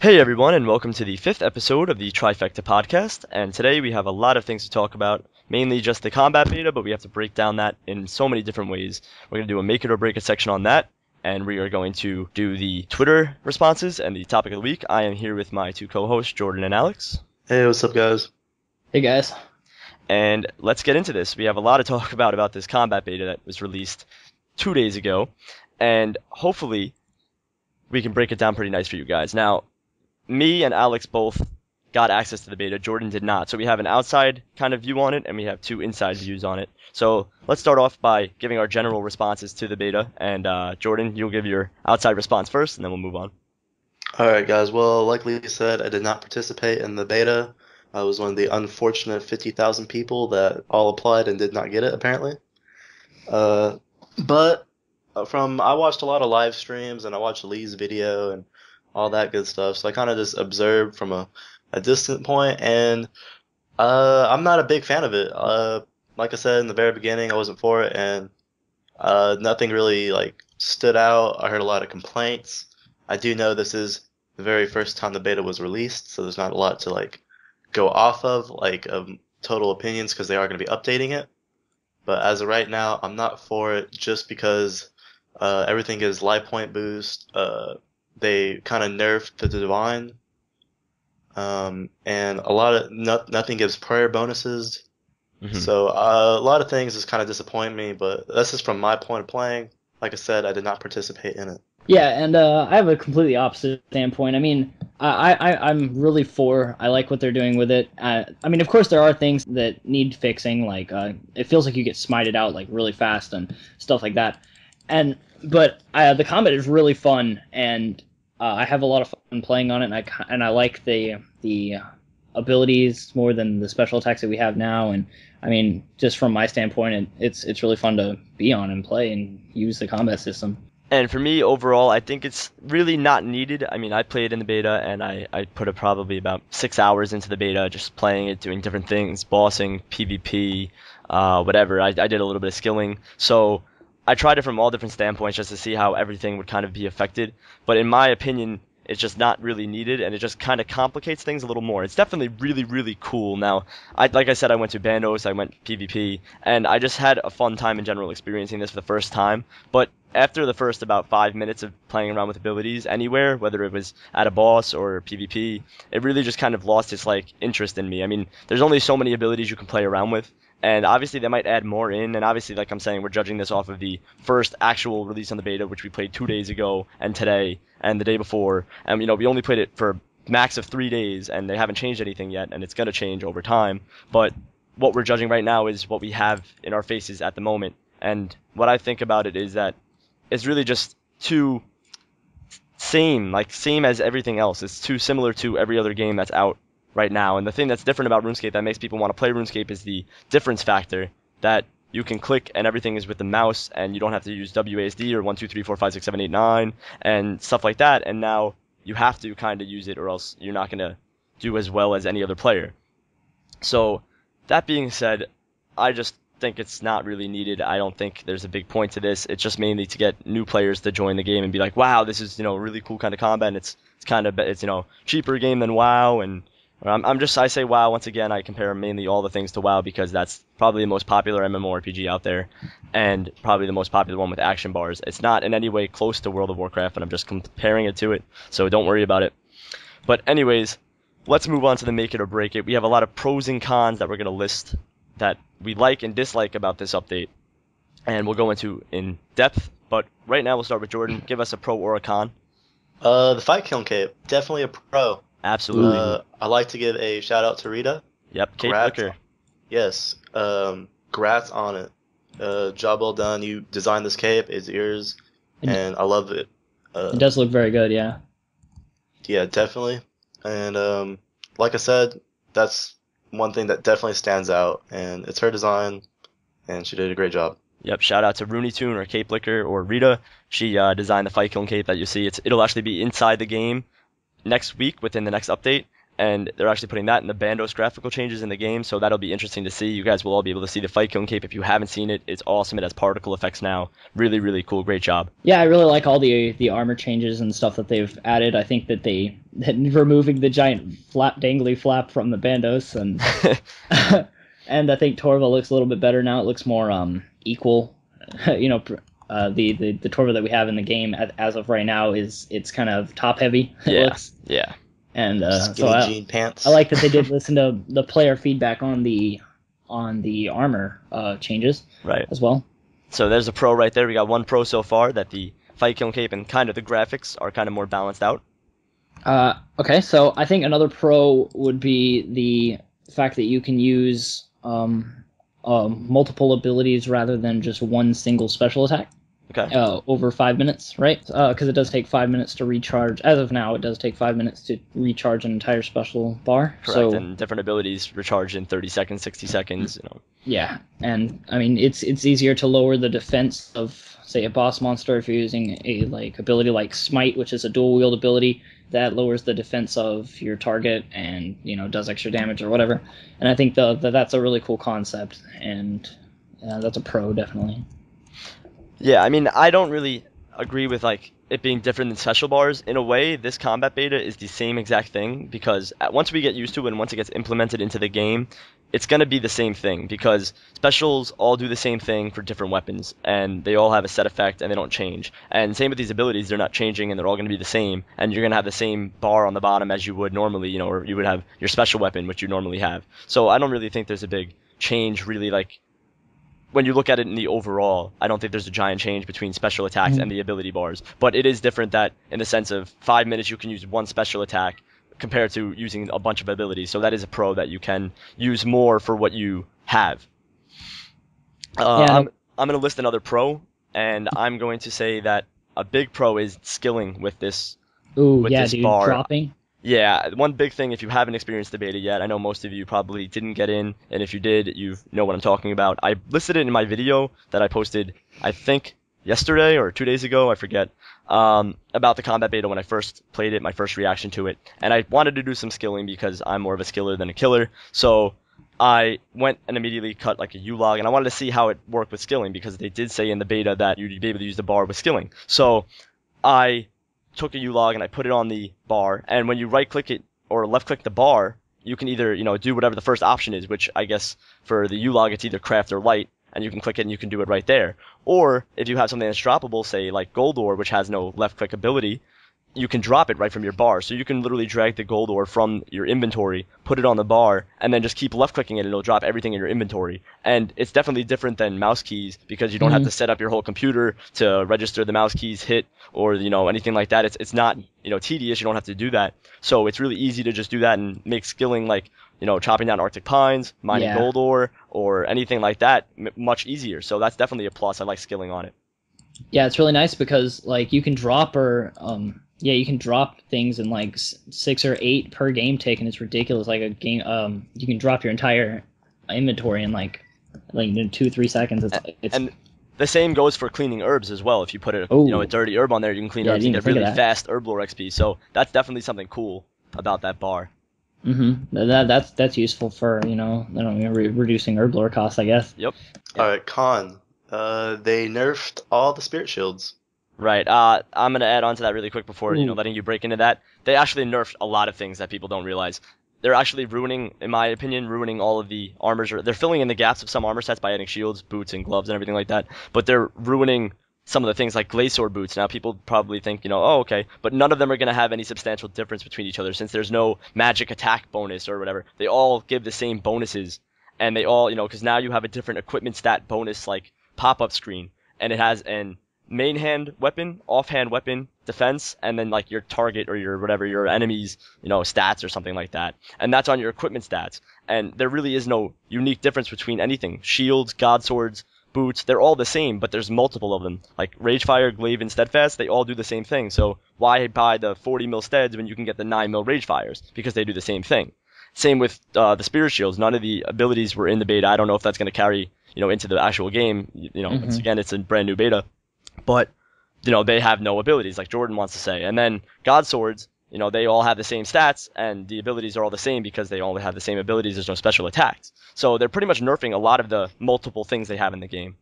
Hey everyone, and welcome to the fifth episode of the Trifecta podcast. And today we have a lot of things to talk about, mainly just the combat beta, but we have to break down that in so many different ways. We're going to do a make it or break it section on that, and we are going to do the Twitter responses and the topic of the week. I am here with my two co-hosts, Jordan and Alex. Hey, what's up, guys? Hey guys. And let's get into this. We have a lot to talk about this combat beta that was released 2 days ago, and hopefully we can break it down pretty nice for you guys. Now, me and Alex both got access to the beta. Jordan did not. So we have an outside kind of view on it, and we have two inside views on it. So let's start off by giving our general responses to the beta. And Jordan, you'll give your outside response first, and then we'll move on. All right, guys. Well, like Lee said, I did not participate in the beta. I was one of the unfortunate 50,000 people that all applied and did not get it, apparently. But I watched a lot of live streams, and I watched Lee's video and all that good stuff. So I kind of just observed from a distant point, and I'm not a big fan of it. Like I said in the very beginning, I wasn't for it, and nothing really stood out. I heard a lot of complaints. I do know this is the very first time the beta was released, so there's not a lot to go off of total opinions because they are going to be updating it. But as of right now, I'm not for it just because everything is life point boost. They kind of nerfed the divine, and nothing gives prayer bonuses. Mm-hmm. So a lot of things just kind of disappoint me, but that's just from my point of playing. Like I said, I did not participate in it. Yeah, and I have a completely opposite standpoint. I mean, I'm really for. I like what they're doing with it. I mean, of course, there are things that need fixing. It feels like you get smited out really fast and stuff like that. But the combat is really fun, and I have a lot of fun playing on it, and I like the abilities more than the special attacks that we have now. And I mean, just from my standpoint, it's really fun to be on and play and use the combat system. And for me, overall, I think it's really not needed. I mean, I played in the beta, and I put probably about 6 hours into the beta, just playing it, doing different things, bossing, PvP, whatever. I did a little bit of skilling. So I tried it from all different standpoints just to see how everything would kind of be affected. But in my opinion, it's just not really needed, and it just kind of complicates things a little more. It's definitely really, really cool. Now, like I said, I went to Bandos, I went PvP, and I just had a fun time in general experiencing this for the first time. But after the first about 5 minutes of playing around with abilities anywhere, whether it was at a boss or PvP, it really just kind of lost its interest in me. I mean, there's only so many abilities you can play around with. And obviously they might add more in, and obviously, like I'm saying, we're judging this off of the first actual release on the beta, which we played 2 days ago, and today, and the day before. And, we only played it for a max of 3 days, and they haven't changed anything yet, and it's going to change over time. But what we're judging right now is what we have in our faces at the moment. And what I think about it is that it's really just too same as everything else. It's too similar to every other game that's out right now. And the thing that's different about RuneScape that makes people want to play RuneScape is the difference factor that you can click and everything is with the mouse, and you don't have to use WASD or 1, 2, 3, 4, 5, 6, 7, 8, 9 and stuff like that. And now you have to kind of use it, or else you're not going to do as well as any other player. So that being said, I just think it's not really needed. I don't think there's a big point to this. It's just mainly to get new players to join the game and be like, wow, this is a really cool kind of combat, and it's cheaper game than WoW. And I say WoW once again. I compare mainly all the things to WoW because that's probably the most popular MMORPG out there, and probably the most popular one with action bars. It's not in any way close to World of Warcraft, and I'm just comparing it to it, so don't worry about it. But anyways, let's move on to the make it or break it. We have a lot of pros and cons that we're going to list that we like and dislike about this update, and we'll go into in depth. But right now we'll start with Jordan. Give us a pro or a con. The fight kiln cape, definitely a pro. Absolutely. I like to give a shout out to Rita. Yep, Cape Grats. Licker. Yes. Grats on it. Job well done. You designed this cape. It's yours, and I love it. It does look very good, yeah. Yeah, definitely. And like I said, that's one thing that definitely stands out, and it's her design, and she did a great job. Yep, shout out to Rooney Tune or Cape Licker or Rita. She designed the fight kiln cape that you see. It'll actually be inside the game next week within the next update, and they're actually putting that in the Bandos graphical changes in the game, so that'll be interesting to see. You guys will all be able to see the Fight Killing Cape if you haven't seen it. It's awesome. It has particle effects now. Really, really cool. Great job. Yeah, I really like all the armor changes and stuff that they've added. I think that removing the giant dangly flap from the Bandos, and and I think Torva looks a little bit better now. It looks more equal. The Torva that we have in the game as of right now it's kind of top heavy. Yeah. And skinny jean pants. I like that they did listen to the player feedback on the armor changes as well. So there's a pro right there. We got one pro so far, that the Fight Killing Cape and kind of the graphics are kind of more balanced out. Okay, so I think another pro would be the fact that you can use multiple abilities rather than just one single special attack. Okay. Over 5 minutes, right? Because it does take 5 minutes to recharge. As of now, it does take 5 minutes to recharge an entire special bar. Correct, so, and different abilities recharge in 30 seconds, 60 seconds, Yeah, and I mean, it's easier to lower the defense of, say, a boss monster if you're using a ability like Smite, which is a dual wield ability that lowers the defense of your target and, does extra damage or whatever. And I think that's a really cool concept, and that's a pro, definitely. Yeah, I mean, I don't really agree with it being different than special bars. In a way, this combat beta is the same exact thing, because once we get used to it and once it gets implemented into the game, it's going to be the same thing, because specials all do the same thing for different weapons, and they all have a set effect and they don't change. And same with these abilities, they're not changing and they're all going to be the same, and you're going to have the same bar on the bottom as you would normally, or you would have your special weapon, which you normally have. So I don't really think there's a big change, really, when you look at it in the overall. I don't think there's a giant change between special attacks and the ability bars. But it is different that, in the sense of 5 minutes you can use one special attack compared to using a bunch of abilities. So that is a pro, that you can use more for what you have. I'm going to list another pro, and I'm going to say that a big pro is skilling with this, this bar. Dropping. Yeah, one big thing, if you haven't experienced the beta yet, I know most of you probably didn't get in, and if you did, you know what I'm talking about. I listed it in my video that I posted, I think, yesterday or 2 days ago, I forget, about the combat beta when I first played it, my first reaction to it. And I wanted to do some skilling because I'm more of a skiller than a killer, so I went and immediately cut a U-log, and I wanted to see how it worked with skilling, because they did say in the beta that you'd be able to use the bar with skilling. So I took a U-log and I put it on the bar, and when you right click it or left click the bar, you can either do whatever the first option is, which I guess for the U-log it's either craft or light, and you can click it and you can do it right there. Or if you have something that's droppable, say like gold ore, which has no left click ability, you can drop it right from your bar. So you can literally drag the gold ore from your inventory, put it on the bar, and then just keep left clicking it and it'll drop everything in your inventory. And it's definitely different than mouse keys, because you don't have to set up your whole computer to register the mouse keys hit or anything like that. It's not tedious. You don't have to do that. So it's really easy to just do that and make skilling chopping down Arctic pines, mining gold ore, or anything like that much easier. So that's definitely a plus. I like skilling on it. Yeah, it's really nice because you can drop you can drop things in 6 or 8 per game take, and it's ridiculous. Like a game, you can drop your entire inventory in 2-3 seconds. And the same goes for cleaning herbs as well. If you put a dirty herb on there, you can clean herbs and get really fast herb lore XP. So that's definitely something cool about that bar. That's useful for reducing herb lore costs, I guess. Yep. All right, con. They nerfed all the spirit shields. Right. I'm going to add on to that really quick before letting you break into that. They actually nerfed a lot of things that people don't realize. They're actually in my opinion, ruining all of the armors. They're filling in the gaps of some armor sets by adding shields, boots, and gloves and everything like that. But they're ruining some of the things like Glacier boots. Now people probably think, oh, okay, but none of them are going to have any substantial difference between each other since there's no magic attack bonus or whatever. They all give the same bonuses, and they all, because now you have a different equipment stat bonus pop-up screen, and it has an main hand weapon, offhand weapon, defense, and then your target or your enemy's stats or something like that. And that's on your equipment stats. And there really is no unique difference between anything. Shields, god swords, boots, they're all the same, but there's multiple of them. Like Ragefire, Glaive, and Steadfast, they all do the same thing. So why buy the 40 mil Steads when you can get the 9 mil Ragefires? Because they do the same thing. Same with the Spirit Shields. None of the abilities were in the beta. I don't know if that's going to carry into the actual game. Once again, it's a brand new beta. But, they have no abilities, like Jordan wants to say. And then God Swords, you know, they all have the same stats, and the abilities are all the same because they all have the same abilities. There's no special attacks. So they're pretty much nerfing a lot of the multiple things they have in the game.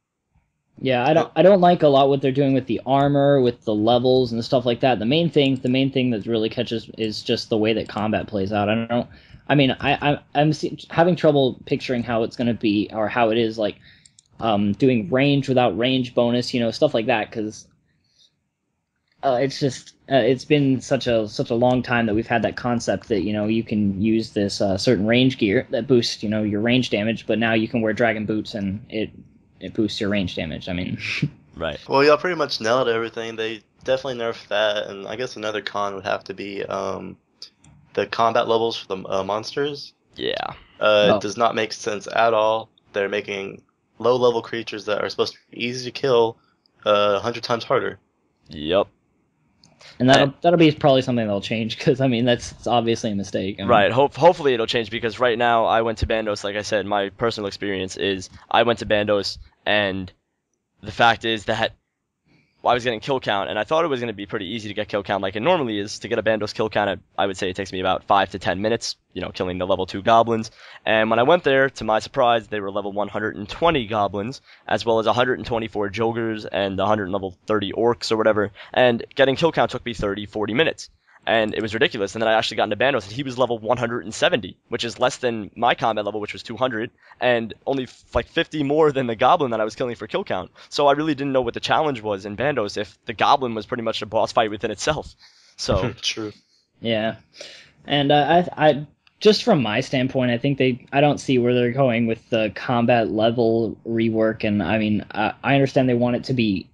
Yeah, I don't like a lot what they're doing with the armor, with the levels and stuff like that. The main thing that really catches is just the way that combat plays out. I don't know. I mean, I'm having trouble picturing how it's going to be, or how it is, like doing range without range bonus, you know, stuff like that, because it's just it's been such a long time that we've had that concept that, you know, you can use this certain range gear that boosts, you know, your range damage, but now you can wear dragon boots and it boosts your range damage. I mean, Right. Well, y'all pretty much nailed everything. They definitely nerfed that, and I guess another con would have to be the combat levels for the monsters. Yeah. It does not make sense at all. They're making low-level creatures that are supposed to be easy to kill 100 times harder. Yep. and that'll be probably something that'll change, because I mean it's obviously a mistake. I mean, Right. Hopefully it'll change, because right now I went to Bandos. Like I said, my personal experience is I went to Bandos, and the fact is that I was getting kill count, and I thought it was going to be pretty easy to get kill count like it normally is. To get a Bandos kill count, I would say it takes me about 5 to 10 minutes, you know, killing the level 2 goblins. And when I went there, to my surprise, they were level 120 goblins, as well as 124 Jogers and 130 orcs or whatever, and getting kill count took me 30, 40 minutes. And it was ridiculous. And then I actually got into Bandos, and he was level 170, which is less than my combat level, which was 200, and only like 50 more than the goblin that I was killing for kill count. So I really didn't know what the challenge was in Bandos if the goblin was pretty much a boss fight within itself. So True. yeah, and I just from my standpoint, I don't see where they're going with the combat level rework. And I mean, I understand they want it to be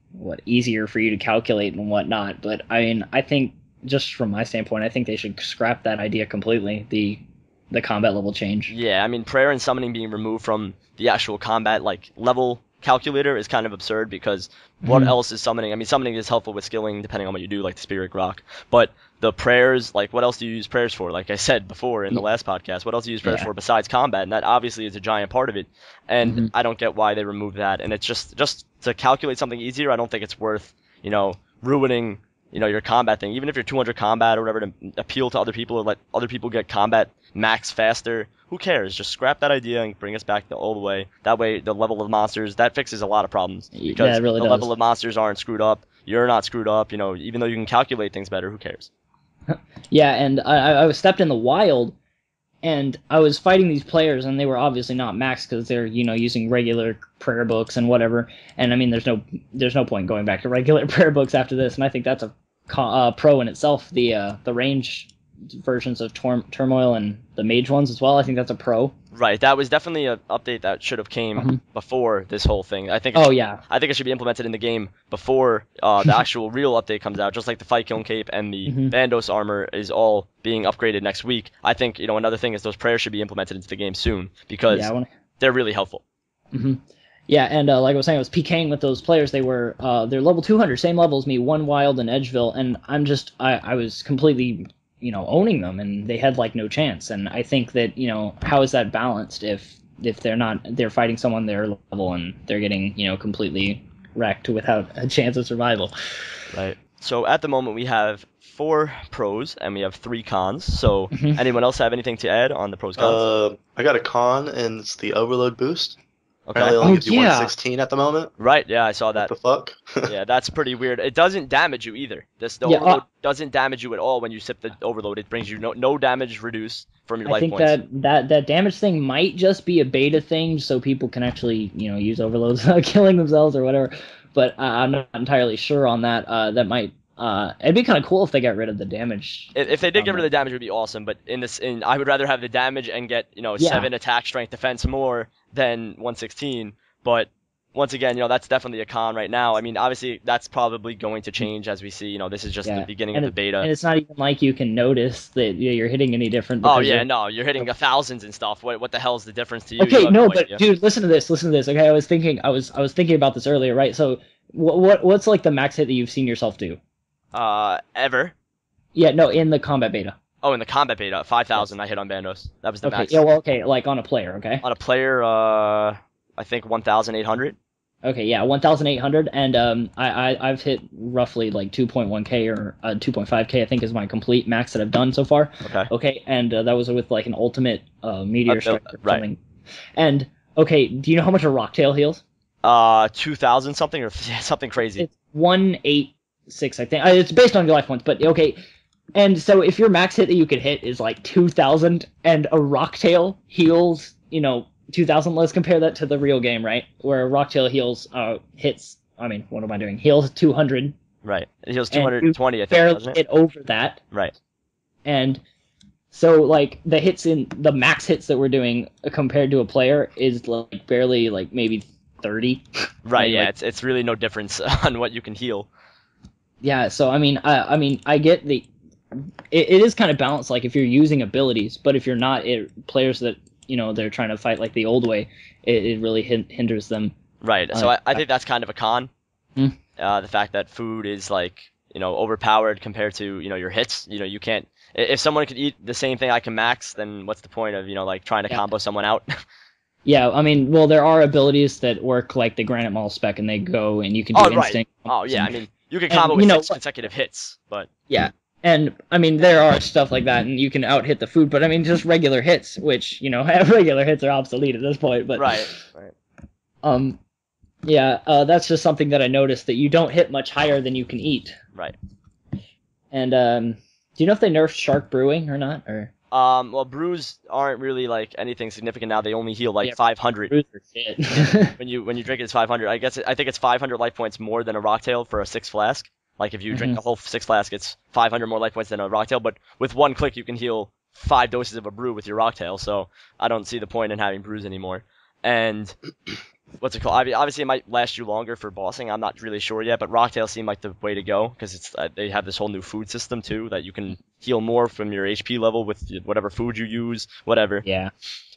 easier for you to calculate and whatnot, but I mean, I think, just from my standpoint, I think they should scrap that idea completely, the combat level change. yeah, I mean, prayer and summoning being removed from the actual combat like level calculator is kind of absurd, because what else is summoning? I mean, summoning is helpful with skilling depending on what you do, like the spirit rock. But the prayers, like, what else do you use prayers for? Like I said before in the last podcast, what else do you use prayers for besides combat? And that obviously is a giant part of it. And I don't get why they removed that. And it's just to calculate something easier, I don't think it's worth, you know, ruining, you know, your combat thing. Even if you're 200 combat or whatever, to appeal to other people or let other people get combat max faster, who cares? Just scrap that idea and bring us back the old way. That way, the level of monsters, that fixes a lot of problems. Because yeah, it really the does. level of monsters aren't screwed up. You're not screwed up. You know, even though you can calculate things better, who cares? Yeah, and I was stepped in the wild, and I was fighting these players, and they were obviously not maxed because they're, you know, using regular prayer books and whatever. And I mean, there's no point going back to regular prayer books after this. And I think that's a pro in itself. The range versions of Turmoil and the mage ones as well, I think that's a pro. Right, that was definitely an update that should have came before this whole thing. I think. I think it should be implemented in the game before the actual real update comes out. Just like the Fight Kiln Cape and the Bandos armor is all being upgraded next week. I think, you know, another thing is those prayers should be implemented into the game soon, because they're really helpful. Yeah, and like I was saying, I was PKing with those players. They're level 200, same level as me, one wild in Edgeville, and I was completely, you know, owning them, and they had like no chance. And I think that, you know, how is that balanced if they're fighting someone their level and they're getting, you know, completely wrecked without a chance of survival. Right. So at the moment we have 4 pros and we have 3 cons. So anyone else have anything to add on the pros cons? I got a con, and it's the overload boost. Okay. Apparently it only gives you 116 at the moment. Right, yeah, I saw that. What the fuck? Yeah, that's pretty weird. It doesn't damage you either. The overload doesn't damage you at all when you sip the overload. It brings you no damage reduced from your life points. I think that damage thing might just be a beta thing, so people can actually, you know, use overloads without killing themselves or whatever. But I'm not entirely sure on that. That might. It'd be kind of cool if they got rid of the damage. If they did get rid of the damage, it would be awesome. But I would rather have the damage and get, you know, 7 attack, strength, defense more than 116. But once again, you know, that's definitely a con right now. I mean, obviously, that's probably going to change as we see. You know, this is just the beginning of the beta. And it's not even like you can notice that you're hitting any different. Oh, yeah, no, you're hitting thousands and stuff. What the hell is the difference to you? Okay, no, but dude, listen to this. Okay, I was thinking about this earlier, right? So, what's like the max hit that you've seen yourself do? Ever? Yeah, no, in the combat beta. Oh, in the combat beta, 5,000 I hit on Bandos. That was the max. Yeah, well, okay, like on a player, okay? On a player, I think 1,800. Okay, yeah, 1,800, and I've hit roughly like 2.1k or 2.5k, I think is my complete max that I've done so far. Okay. Okay, and that was with like an ultimate meteor strike or Right. something. And okay, do you know how much a rocktail heals? 2,000 something or something crazy. It's 186, I think. It's based on your life points, but okay. And so if your max hit that you could hit is like 2,000, and a rocktail heals, 2,000, let's compare that to the real game, right? Where a rocktail heals hits. I mean, what am I doing? Heals 200. Right. It heals And 220, I think, barely doesn't it? hit over that. Right. And so like the max hits that we're doing compared to a player is like barely like maybe 30. Right. Maybe, Yeah. like, It's really no difference on what you can heal. yeah. So I mean, I get it is kind of balanced. Like if you're using abilities, but if you're not, players that they're trying to fight like the old way, it really hinders them. Right. So I think that's kind of a con. Hmm. The fact that food is like overpowered compared to your hits. You can't. If someone could eat the same thing I can max, then what's the point of like trying to Yeah. combo someone out? Yeah, I mean, well, there are abilities that work like the Granite Maul spec, and they go and you can do Oh, right. instinct. Oh yeah. I mean, you can And combo you with know 6 what? consecutive hits, but Yeah, and I mean, there are stuff like that, and you can out hit the food, but I mean, just regular hits, which regular hits are obsolete at this point. But right. Right. um, yeah, that's just something that I noticed that you don't hit much higher than you can eat. Right. And do you know if they nerfed Shark Brewing or not? Or Well, brews aren't really like anything significant now. They only heal like Yeah, 500. brews are shit. When you drink it, it's 500. I think it's 500 life points more than a rocktail for a 6 flask. Like if you drink the whole 6 flask, it's 500 more life points than a rocktail. But with one click, you can heal 5 doses of a brew with your rocktail. So I don't see the point in having brews anymore. And what's it called? I mean, obviously, it might last you longer for bossing. I'm not really sure yet, but rocktail seem like the way to go because it's they have this whole new food system too that you can heal more from your HP level with whatever food you use, whatever. Yeah.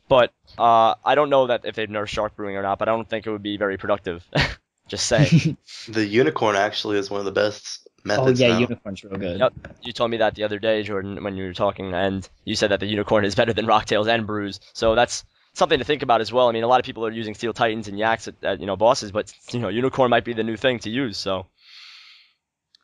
But I don't know that if they've nerfed shark brewing or not, but I don't think it would be very productive. Just say. The unicorn actually is one of the best Oh methods yeah, now. unicorn's real good. Yep. You told me that the other day, Jordan, when you were talking, and you said that the unicorn is better than rocktails and brews. So that's something to think about as well. I mean, a lot of people are using steel titans and yaks at bosses, but unicorn might be the new thing to use. So,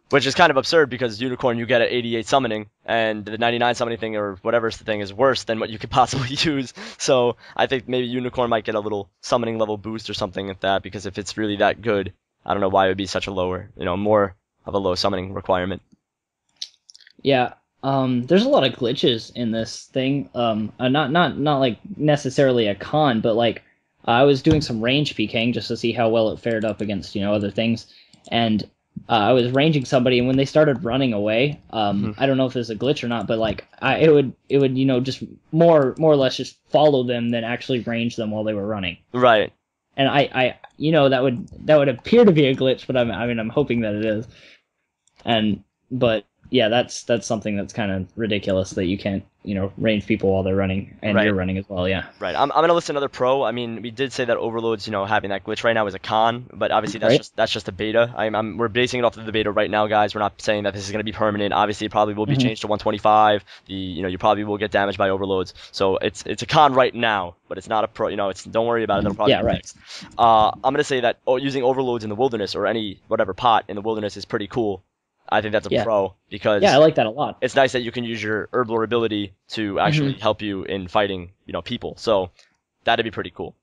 which is kind of absurd because unicorn you get at 88 summoning, and the 99 summoning thing or whatever thing is worse than what you could possibly use. So I think maybe unicorn might get a little summoning level boost or something like that because if it's really that good, I don't know why it would be such a lower, more of a low summoning requirement. Yeah. There's a lot of glitches in this thing. Not like necessarily a con, but like I was doing some range PKing just to see how well it fared up against other things, and I was ranging somebody, and when they started running away, I don't know if it's a glitch or not, but like it would just more or less just follow them than actually range them while they were running. Right. And I that would appear to be a glitch, but I'm hoping that it is. But yeah, that's something that's kind of ridiculous that you can't range people while they're running, and Right. you're running as well. Yeah. Right. I'm gonna list another pro. I mean, we did say that overloads, having that glitch right now is a con, but obviously Right. that's just a beta. We're basing it off of the beta right now, guys. We're not saying that this is gonna be permanent. Obviously, it probably will be changed to 125. You probably will get damaged by overloads. So it's a con right now, but it's not a pro. Don't worry about it. It'll probably Yeah, be right. fixed. I'm gonna say that using overloads in the wilderness or any whatever pot in the wilderness is pretty cool. I think that's a Yeah. pro because Yeah, I like that a lot. it's nice that you can use your herblore ability to actually help you in fighting, people. So that'd be pretty cool.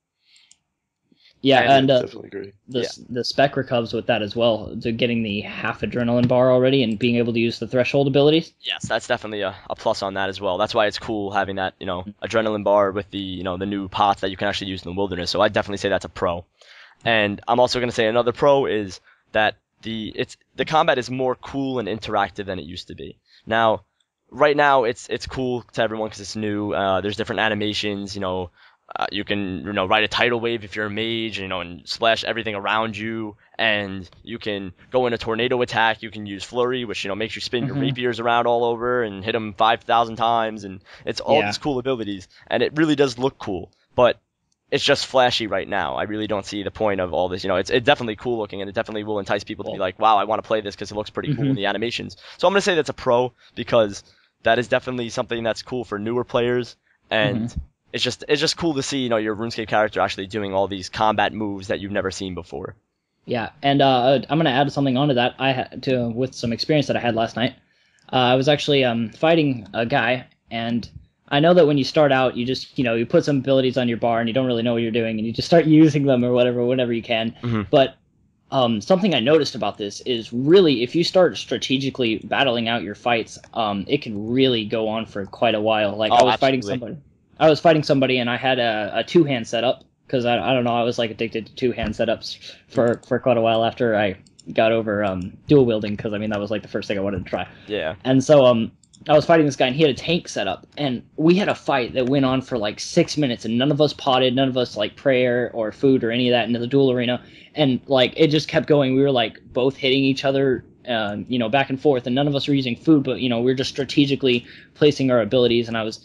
Yeah, I and definitely agree. the spec recovers with that as well, to getting the half adrenaline bar already and being able to use the threshold abilities. Yes, that's definitely a plus on that as well. That's why it's cool having that, adrenaline bar with the, the new pots that you can actually use in the wilderness. So I'd definitely say that's a pro. And I'm also going to say another pro is that the combat is more cool and interactive than it used to be. Now, right now it's cool to everyone because it's new. There's different animations. You can ride a tidal wave if you're a mage. And splash everything around you. And you can go in a tornado attack. You can use flurry, which makes you spin your rapiers around all over and hit them 5,000 times. And it's all these cool abilities. And it really does look cool, but it's just flashy right now. I really don't see the point of all this. It's definitely cool looking, and it definitely will entice people to be like, wow, I want to play this because it looks pretty cool in the animations. So I'm going to say that's a pro because that is definitely something that's cool for newer players, and it's just cool to see, your RuneScape character actually doing all these combat moves that you've never seen before. Yeah, and I'm gonna add something onto that. I had to with some experience that I had last night. I was actually fighting a guy, and I know that when you start out, you just you put some abilities on your bar, and you don't really know what you're doing, and you just start using them or whatever whenever you can. Hmm. But something I noticed about this is really if you start strategically battling out your fights, it can really go on for quite a while. Like Oh, absolutely. I was fighting somebody, and I had a two-hand setup because I don't know, I was like addicted to two-hand setups for quite a while after I got over dual wielding, because I mean that was like the first thing I wanted to try. Yeah. And so I was fighting this guy, and he had a tank set up, and we had a fight that went on for like 6 minutes, and none of us potted, none of us like prayer or food or any of that into the duel arena, and like it just kept going. We were like both hitting each other, back and forth, and none of us were using food, but we were just strategically placing our abilities. And I was,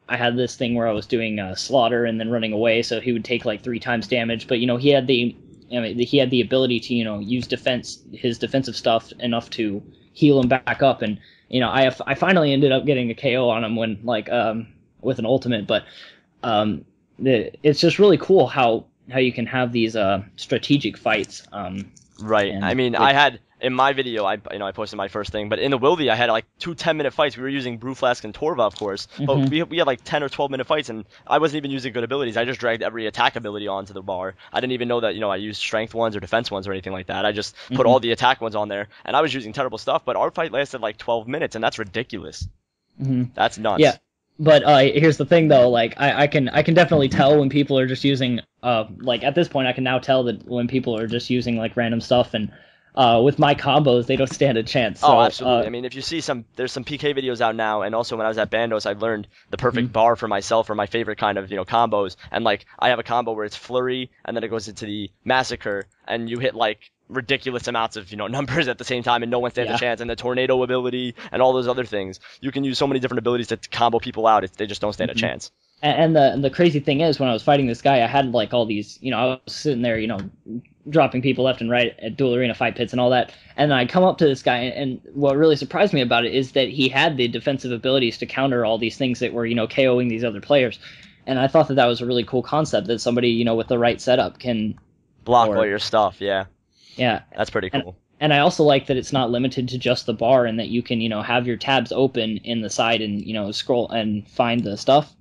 I had this thing where I was doing slaughter and then running away, so he would take like 3 times damage, but he had he had the ability to use his defensive stuff enough to heal him back up. And I finally ended up getting a KO on him when with an ultimate. But it's just really cool how you can have these strategic fights. Right. I mean, I had in my video, I posted my first thing, but in the Wildy, I had like 2 10-minute fights. We were using Brewflask and Torva, of course, but we had like 10 or 12-minute fights, and I wasn't even using good abilities. I just dragged every attack ability onto the bar. I didn't even know that I used strength ones or defense ones or anything like that. I just put all the attack ones on there, and I was using terrible stuff. But our fight lasted like 12 minutes, and that's ridiculous. That's nuts. Yeah. But here's the thing, though. Like, I can definitely tell when people are just using like at this point, I can now tell that when people are just using like random stuff, and with my combos, they don't stand a chance. So, absolutely. I mean, if you see there's some PK videos out now, and also when I was at Bandos, I learned the perfect bar for myself or my favorite kind of combos. And like I have a combo where it's Flurry, and then it goes into the Massacre, and you hit like ridiculous amounts of numbers at the same time, and no one stands a chance. And the tornado ability and all those other things, you can use so many different abilities to combo people out. They just don't stand a chance. And the crazy thing is, when I was fighting this guy, I had like all these, I was sitting there, dropping people left and right at dual arena fight pits and all that, and I come up to this guy, and what really surprised me about it is that he had the defensive abilities to counter all these things that were KOing these other players. And I thought that was a really cool concept, that somebody with the right setup can block all your stuff. Yeah That's pretty cool. And I also like that it's not limited to just the bar, and that you can have your tabs open in the side and scroll and find the stuff.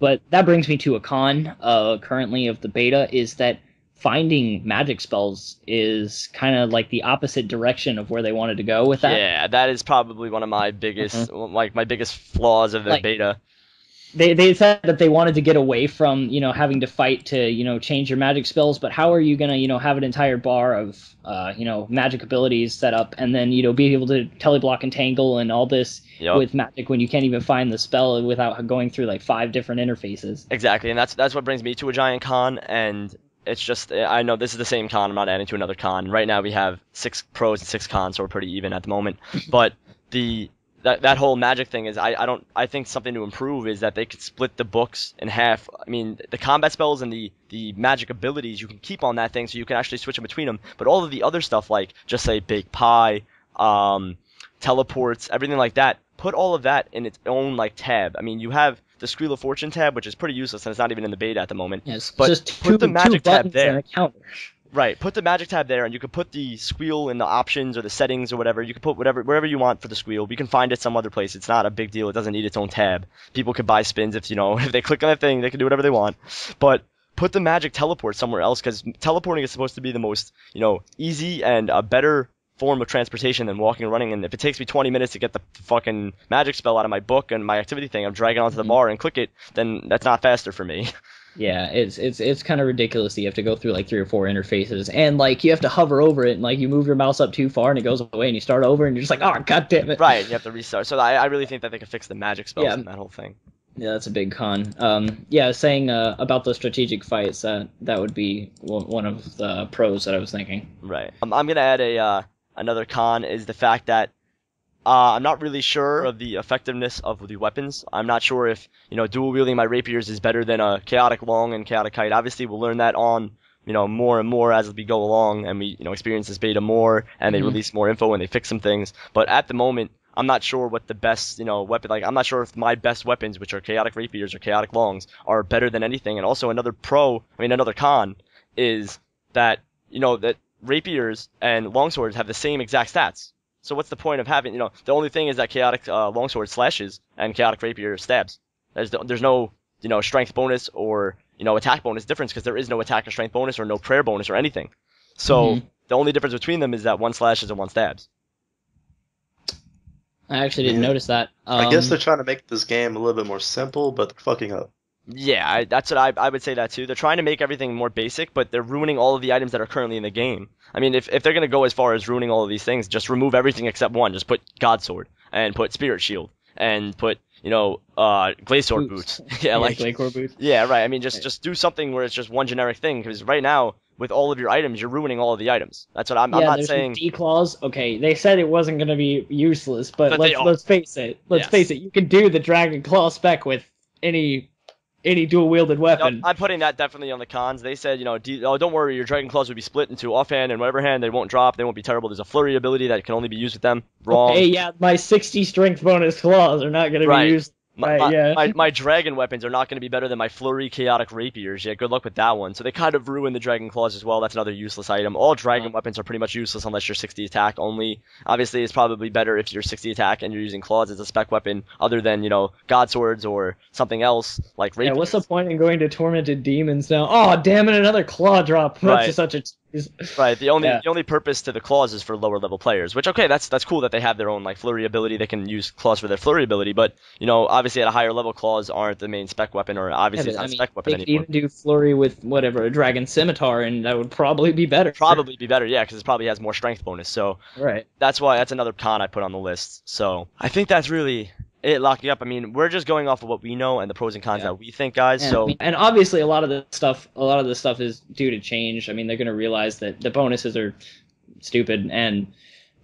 But that brings me to a con currently of the beta, is that finding magic spells is kind of like the opposite direction of where they wanted to go with that. Yeah, that is probably one of my biggest my biggest flaws of the beta. They said that they wanted to get away from having to fight to change your magic spells, but how are you gonna have an entire bar of magic abilities set up, and then be able to teleblock and tangle and all this with magic when you can't even find the spell without going through like 5 different interfaces? Exactly, and that's what brings me to a giant con. And it's just, I know this is the same con, I'm not adding to another con. Right now we have 6 pros and 6 cons, so we're pretty even at the moment. But that whole magic thing is, I think something to improve is that they could split the books in half. I mean, the combat spells and the magic abilities, you can keep on that thing, so you can actually switch in between them. But all of the other stuff, like just say Big Pie, teleports, everything like that, put all of that in its own like tab. I mean, you have the Squeal of Fortune tab, which is pretty useless, and it's not even in the beta at the moment. Yes, but just put the magic tab there. And a counter. Right, put the magic tab there, and you could put the Squeal in the options or the settings or whatever. You can put wherever you want for the Squeal. We can find it some other place. It's not a big deal. It doesn't need its own tab. People could buy spins if if they click on that thing, they can do whatever they want. But put the magic teleport somewhere else, because teleporting is supposed to be the most easy and a better form of transportation than walking and running. And if it takes me 20 minutes to get the fucking magic spell out of my book and my activity thing, I'm dragging onto the bar and click it, then that's not faster for me. Yeah, it's kind of ridiculous that you have to go through like 3 or 4 interfaces, and like you have to hover over it, and like you move your mouse up too far and it goes away, and you start over and you're just like, oh god damn it. Right, you have to restart. So I really think that they could fix the magic spells in that whole thing. Yeah, that's a big con. Saying about the strategic fights, that would be one of the pros that I was thinking. Right. I'm gonna add another con is the fact that I'm not really sure of the effectiveness of the weapons. I'm not sure if dual wielding my rapiers is better than a chaotic long and chaotic kite. Obviously, we'll learn that on more and more as we go along, and we experience this beta more, and they release more info and they fix some things. But at the moment, I'm not sure what the best weapon. Like, I'm not sure if my best weapons, which are chaotic rapiers or chaotic longs, are better than anything. And also another con is that that rapiers and longswords have the same exact stats. So what's the point of having, the only thing is that chaotic longsword slashes and chaotic rapier stabs. There's no, strength bonus or, attack bonus difference because there is no attack or strength bonus or no prayer bonus or anything. So the only difference between them is that one slashes and one stabs. I actually didn't notice that. I guess they're trying to make this game a little bit more simple, but they're fucking up. Yeah, that's what I would say that too. They're trying to make everything more basic, but they're ruining all of the items that are currently in the game. I mean, if they're going to go as far as ruining all of these things, just remove everything except one. Just put God Sword and put Spirit Shield and put, Glacior boots. Yeah, like Glacior boots. Yeah, right. I mean, just do something where it's just one generic thing, because right now, with all of your items, you're ruining all of the items. That's what I'm not saying. D-claws. Okay, they said it wasn't going to be useless, but let's face it. Let's face it. You can do the Dragon Claw spec with any dual-wielded weapon. Yep, I'm putting that definitely on the cons. They said, don't worry, your Dragon Claws would be split into offhand and whatever hand. They won't drop. They won't be terrible. There's a flurry ability that can only be used with them. Wrong. Okay, yeah, my 60 strength bonus claws are not going to be used. My dragon weapons are not going to be better than my flurry chaotic rapiers. Yeah, good luck with that one. So they kind of ruined the dragon claws as well. That's another useless item. All dragon weapons are pretty much useless unless you're 60 attack only. Obviously, it's probably better if you're 60 attack and you're using claws as a spec weapon, other than god swords or something else like rapiers. Yeah, what's the point in going to tormented demons now? Oh, damn it! Another claw drop. That's such a Right. The only purpose to the claws is for lower level players, which that's cool that they have their own like flurry ability. They can use claws for their flurry ability, but obviously at a higher level, claws aren't the main spec weapon, or obviously it's not a spec weapon anymore. They could even do flurry with whatever a dragon scimitar, and that would probably be better. Probably be better, yeah, because it probably has more strength bonus. So that's another con I put on the list. So I think that's really it locking up. I mean, we're just going off of what we know and the pros and cons that we think, guys. And obviously a lot of this stuff is due to change. I mean, they're going to realize that the bonuses are stupid and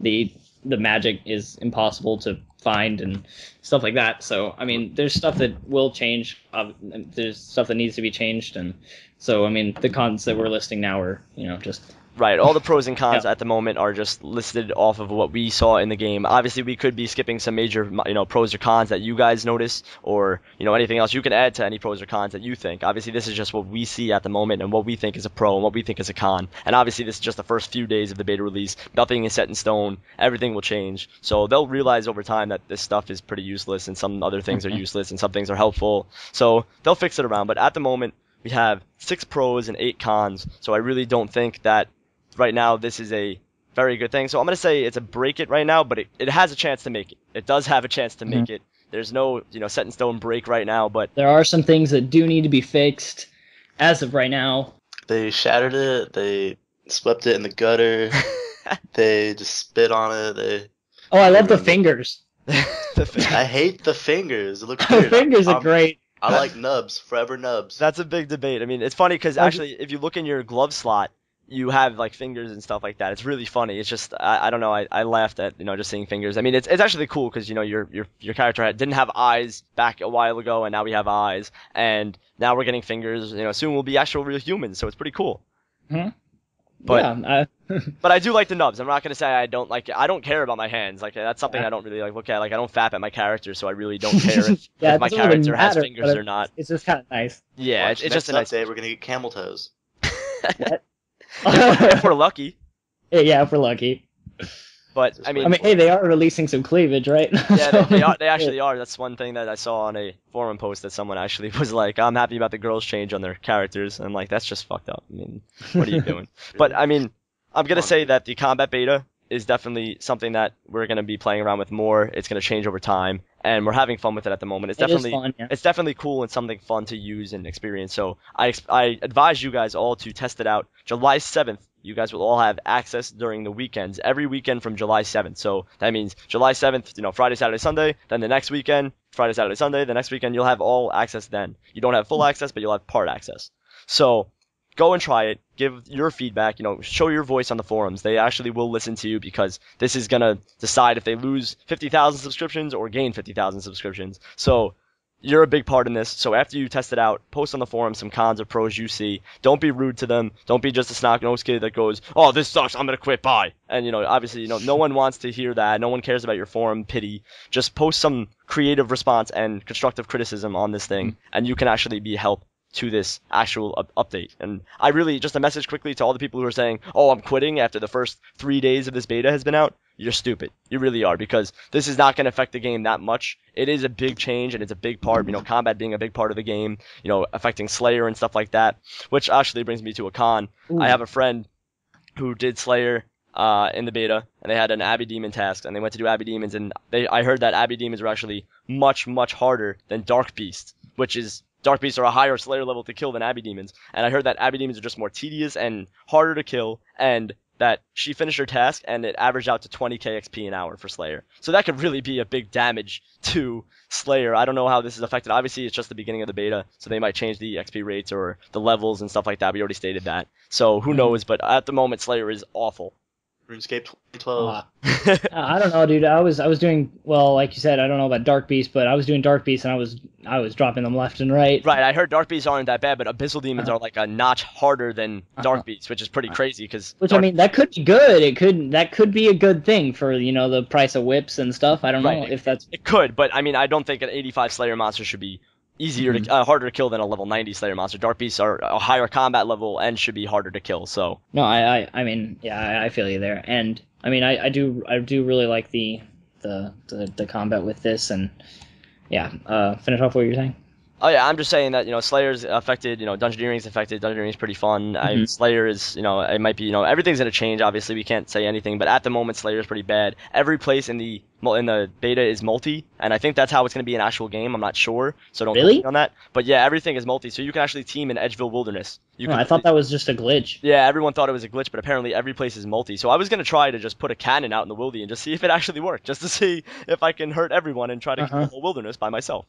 the magic is impossible to find and stuff like that. So, I mean, there's stuff that will change. There's stuff that needs to be changed, and so I mean, the cons that we're listing now are just. Right, all the pros and cons at the moment are just listed off of what we saw in the game. Obviously, we could be skipping some major, pros or cons that you guys notice, or, anything else. You can add to any pros or cons that you think. Obviously, this is just what we see at the moment and what we think is a pro and what we think is a con. And obviously, this is just the first few days of the beta release. Nothing is set in stone. Everything will change. So they'll realize over time that this stuff is pretty useless and some other things are useless and some things are helpful. So they'll fix it around. But at the moment, we have 6 pros and 8 cons. So I really don't think that right now this is a very good thing. So I'm going to say it's a break it right now, but it has a chance to make it. It does have a chance to make it. There's no, set in stone break right now, but there are some things that do need to be fixed as of right now. They shattered it. They swept it in the gutter. They just spit on it. I love the fingers. I hate the fingers. It looks weird. The fingers are great. I like nubs. Forever nubs. That's a big debate. I mean, it's funny because actually, if you look in your glove slot, you have like fingers and stuff like that. It's really funny. It's just I don't know. I laughed at just seeing fingers. I mean, it's actually cool because your character didn't have eyes back a while ago, and now we have eyes, and now we're getting fingers. Soon we'll be actual real humans. So it's pretty cool. But but I do like the nubs. I'm not gonna say I don't like it. I don't care about my hands. Like that's something I don't really look at. Like I don't fap at my character, so I really don't care if my character has fingers or not. It's just kind of nice. Yeah, it's just a nice day. We're gonna get camel toes. What? if we're lucky. Yeah, if we're lucky. But I mean, hey, they are releasing some cleavage, right? Yeah, they actually are. That's one thing that I saw on a forum post that someone actually was like, "I'm happy about the girls' change on their characters." And I'm like, that's just fucked up. I mean, what are you doing? But I mean, I'm gonna say that the combat beta is definitely something that we're gonna be playing around with more. It's gonna change over time, and we're having fun with it at the moment. It's definitely cool and something fun to use and experience. So I advise you guys all to test it out. July 7th, you guys will all have access during the weekends, every weekend from July 7th. So that means July 7th, Friday, Saturday, Sunday. Then the next weekend, Friday, Saturday, Sunday. The next weekend, you'll have all access then. You don't have full access, but you'll have part access. So go and try it. Give your feedback. Show your voice on the forums. They actually will listen to you because this is gonna decide if they lose 50,000 subscriptions or gain 50,000 subscriptions. So you're a big part in this. So after you test it out, post on the forum some cons or pros you see. Don't be rude to them. Don't be just a snot-nosed kid that goes, "Oh, this sucks. I'm gonna quit. Bye." And obviously, no one wants to hear that. No one cares about your forum pity. Just post some creative response and constructive criticism on this thing, and you can actually be help to this actual update. And I really, just a message quickly to all the people who are saying, oh, I'm quitting after the first 3 days of this beta has been out. You're stupid. You really are, because this is not going to affect the game that much. It is a big change, and it's a big part, combat being a big part of the game, affecting Slayer and stuff like that, which actually brings me to a con. Ooh. I have a friend who did Slayer in the beta, and they had an Abbey Demon task, and they went to do Abbey Demons, and I heard that Abbey Demons were actually much, much harder than Dark Beasts, Dark Beasts are a higher Slayer level to kill than Abbey Demons, and I heard that Abbey Demons are just more tedious and harder to kill, and that she finished her task and it averaged out to 20k XP an hour for Slayer. So that could really be a big damage to Slayer. I don't know how this is affected. Obviously, it's just the beginning of the beta, so they might change the XP rates or the levels and stuff like that. We already stated that. So who knows, but at the moment, Slayer is awful. RuneScape 2012. I don't know, dude. I was doing, well, like you said, I don't know about Dark Beast, but I was doing Dark Beast and I was dropping them left and right. Right, I heard Dark Beasts aren't that bad, but Abyssal Demons are like a notch harder than Dark Beasts, which is pretty crazy because. Which, I mean, that could be good. That could be a good thing for the price of whips and stuff. I don't know if that's. It could, but I mean, I don't think an 85 Slayer monster should be harder to kill than a level 90 Slayer monster. Dark Beasts are a higher combat level and should be harder to kill. So no, I mean, yeah, I feel you there, and I mean, I do really like the combat with this, and yeah. Finish off what you're saying. Oh yeah, I'm just saying that Slayer's affected, Dungeoneering's affected. Dungeoneering's pretty fun. Slayer is, it might be, everything's gonna change. Obviously, we can't say anything, but at the moment, Slayer is pretty bad. Every place in the beta is multi, and I think that's how it's gonna be an actual game. I'm not sure, so don't quote me on that. But yeah, everything is multi, so you can actually team in Edgeville Wilderness. I thought that was just a glitch. Yeah, everyone thought it was a glitch, but apparently every place is multi. So I was gonna try to just put a cannon out in the wildy and just see if it actually worked, just to see if I can hurt everyone and try to kill the whole wilderness by myself.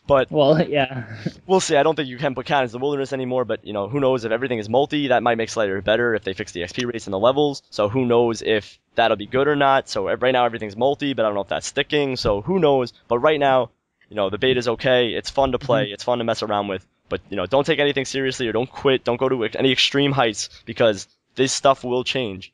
But well, yeah, we'll see. I don't think you can put cannons in the wilderness anymore, but who knows if everything is multi, that might make Slayer better if they fix the XP rates and the levels. So who knows if that'll be good or not. So right now everything's multi, but I don't know if that's sticking. So who knows? But right now, the beta's okay. It's fun to play. It's fun to mess around with. But don't take anything seriously or don't quit. Don't go to any extreme heights because this stuff will change.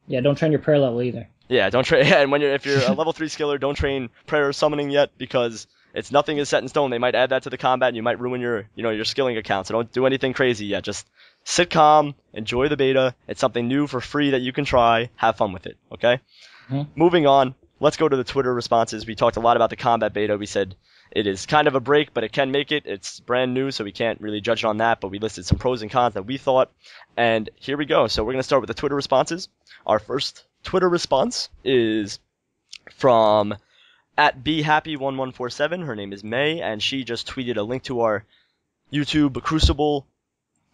Yeah, don't train your prayer level either. Yeah, don't train. Yeah, and if you're a level 3 skiller, don't train prayer or summoning yet because nothing is set in stone. They might add that to the combat and you might ruin your skilling account. So don't do anything crazy yet. Just sit calm, enjoy the beta. It's something new for free that you can try. Have fun with it, okay? Moving on, let's go to the Twitter responses. We talked a lot about the combat beta. We said it is kind of a break, but it can make it. It's brand new, so we can't really judge it on that, but we listed some pros and cons that we thought. And here we go. So we're going to start with the Twitter responses. Our first Twitter response is from at BeHappy1147, her name is May, and she just tweeted a link to our YouTube Crucible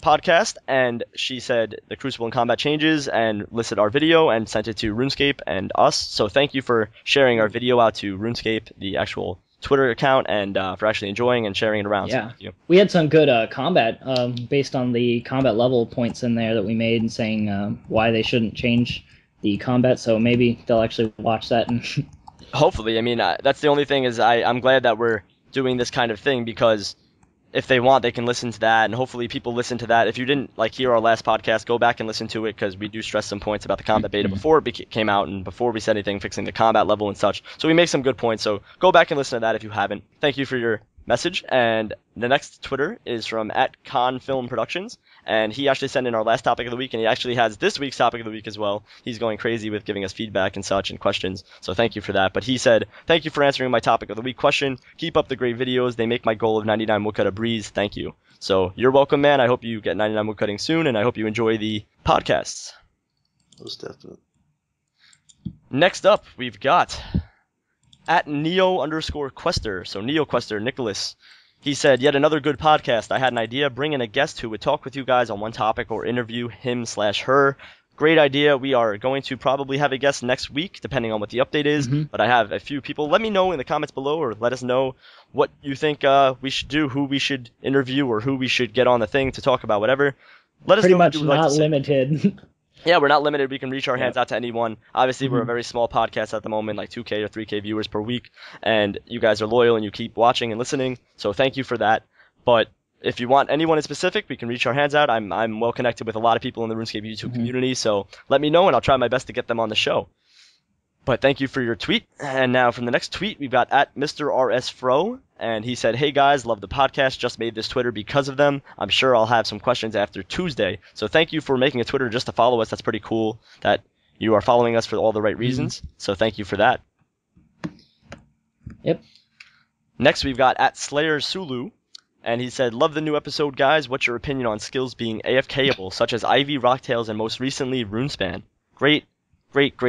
podcast, and she said the Crucible and combat changes and listed our video and sent it to RuneScape and us. So thank you for sharing our video out to RuneScape, the actual Twitter account, and for actually enjoying and sharing it around. Yeah, so we had some good combat based on the combat level points in there that we made and saying why they shouldn't change the combat, so maybe they'll actually watch that and hopefully. I mean, that's the only thing is I'm glad that we're doing this kind of thing because if they want, they can listen to that, and hopefully people listen to that. If you didn't hear our last podcast, go back and listen to it because we do stress some points about the combat beta before it came out and before we said anything fixing the combat level and such. So we make some good points, so go back and listen to that if you haven't. Thank you for your message. And the next Twitter is from at KanFilmProductions, and he actually sent in our last topic of the week, and he actually has this week's topic of the week as well. He's going crazy with giving us feedback and such and questions, so thank you for that. But he said, thank you for answering my topic of the week question. Keep up the great videos. They make my goal of 99 woodcut a breeze. Thank you. So you're welcome, man. I hope you get 99 woodcutting soon, and I hope you enjoy the podcasts. Most definitely. Next up, we've got at Neo_Quester. So NeoQuester, Nicholas. He said, yet another good podcast. I had an idea, bring in a guest who would talk with you guys on one topic or interview him/her. Great idea. We are going to probably have a guest next week, depending on what the update is. But I have a few people. Let me know in the comments below, or let us know what you think we should do, who we should interview, or who we should get on the thing to talk about, whatever. Let us pretty know much what you would like not to say. Limited. Yeah, we're not limited. We can reach our hands out to anyone. Obviously, we're a very small podcast at the moment, like 2K or 3K viewers per week, and you guys are loyal and you keep watching and listening, so thank you for that. But if you want anyone in specific, we can reach our hands out. I'm well connected with a lot of people in the RuneScape YouTube community, so let me know and I'll try my best to get them on the show. But thank you for your tweet. And now from the next tweet, we've got at Mr. RS Fro. And he said, hey guys, love the podcast. Just made this Twitter because of them. I'm sure I'll have some questions after Tuesday. So thank you for making a Twitter just to follow us. That's pretty cool that you are following us for all the right reasons. So thank you for that. Yep. Next, we've got at Slayer Sulu. And he said, love the new episode, guys. What's your opinion on skills being AFKable, such as Ivy, Rocktails, and most recently, Runespan? Great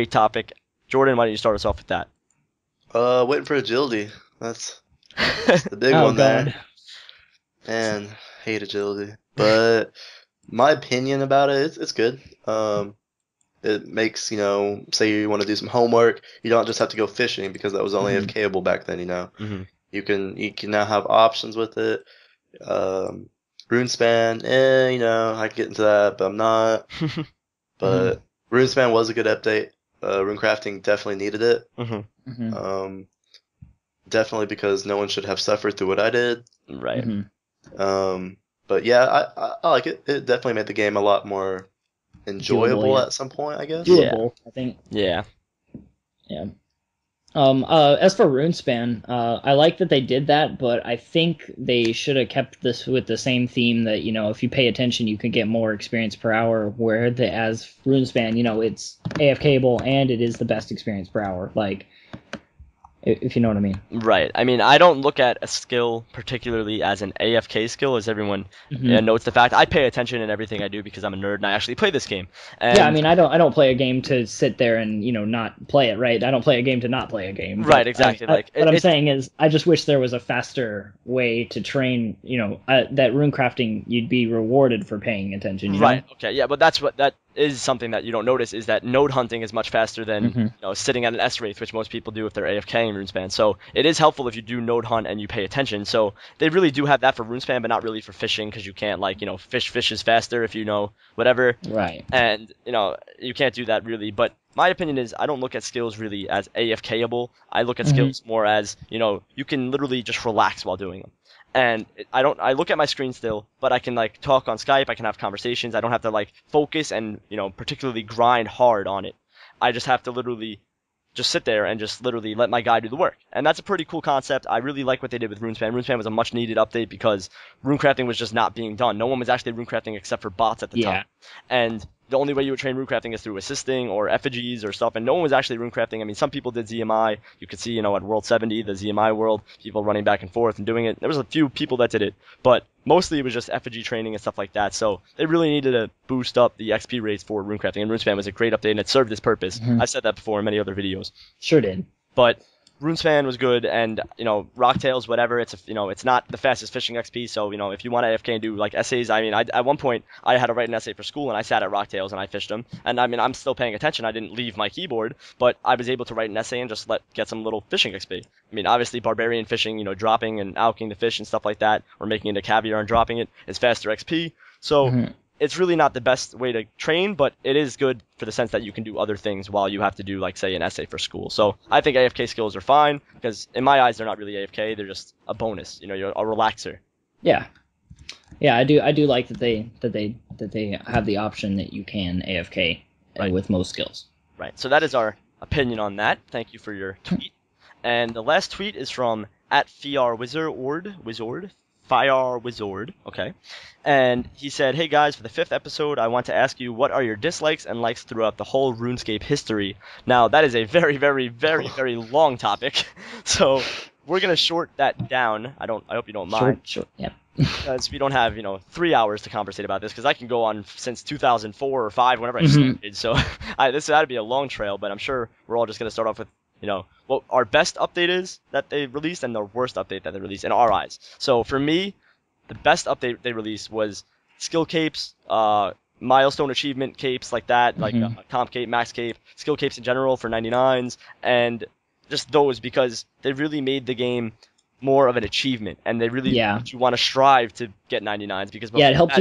topic. Jordan, why don't you start us off with that? Waiting for agility. That's the big Oh, one there. God. Man, hate agility. But my opinion about it, it's good. It makes, say you want to do some homework, you don't just have to go fishing because that was only AFKable back then, Mm-hmm. You can now have options with it. Runespan, I can get into that, but I'm not. But Runespan was a good update. Runecrafting definitely needed it. Definitely because no one should have suffered through what I did. Right. But yeah, I like it. It definitely made the game a lot more enjoyable Doable, yeah. at some point, I guess. Doable, I think. Yeah. Yeah. As for Runespan, I like that they did that, but I think they should have kept this with the same theme that, if you pay attention, you can get more experience per hour, where as Runespan, it's AFKable and it is the best experience per hour. Like, if you know what I mean. Right. I mean, I don't look at a skill particularly as an AFK skill, as everyone notes the fact. I pay attention in everything I do because I'm a nerd and I actually play this game. And yeah, I mean, I don't play a game to sit there and not play it, right? I don't play a game to not play a game. Right, exactly. What I'm saying is, I just wish there was a faster way to train. That runecrafting, you'd be rewarded for paying attention. Right. Okay. Yeah, but that is something that you don't notice is that node hunting is much faster than sitting at an S-Wraith, which most people do if they're AFK in Runespan. So it is helpful if you do node hunt and you pay attention. So they really do have that for Runespan, but not really for fishing because you can't fish is faster if you know whatever. Right. And you can't do that really. But my opinion is I don't look at skills really as AFKable. I look at skills more as you can literally just relax while doing them. And I look at my screen still, but I can talk on Skype, I can have conversations, I don't have to focus and, particularly grind hard on it. I just have to literally just sit there and just literally let my guy do the work. And that's a pretty cool concept. I really like what they did with Runespan. Runespan was a much needed update because runecrafting was just not being done. No one was actually runecrafting except for bots at the time. And the only way you would train runecrafting is through assisting or effigies or stuff, and no one was actually runecrafting. I mean, some people did ZMI. You could see, at World 70, the ZMI world, people running back and forth and doing it. There was a few people that did it, but mostly it was just effigy training and stuff like that. So they really needed to boost up the XP rates for runecrafting, and Runespan was a great update, and it served its purpose. I've said that before in many other videos. Sure did. But Runespan was good, and Rocktails, whatever. It's not the fastest fishing XP. So if you want to AFK and do essays, I mean, at one point I had to write an essay for school, and I sat at Rocktails and I fished them. And I mean, I'm still paying attention. I didn't leave my keyboard, but I was able to write an essay and just get some little fishing XP. I mean, obviously barbarian fishing, dropping and alking the fish and stuff like that, or making it into caviar and dropping it is faster XP. So. It's really not the best way to train, but it is good for the sense that you can do other things while you have to do, say, an essay for school. So I think AFK skills are fine because, in my eyes, they're not really AFK. They're just a bonus. You're a relaxer. Yeah, I do like that they have the option that you can AFK with most skills. Right. So that is our opinion on that. Thank you for your tweet. And the last tweet is from @FiarWizard. Fire Wizard, okay. And he said, hey guys, for the 5th episode, I want to ask you what are your dislikes and likes throughout the whole RuneScape history. Now, that is a very, very, very, very long topic, so we're going to short that down. I hope you don't mind. Sure, yeah. Because we don't have, 3 hours to conversate about this, because I can go on since 2004 or 5, whenever I started, so this had to be a long trail, but I'm sure we're all just going to start off with what our best update is that they released and the worst update that they released in our eyes. So for me, the best update they released was skill capes, milestone achievement capes like that, comp cape, max cape, skill capes in general for 99s, and just those because they really made the game more of an achievement, and they really you want to strive to get 99s because it helped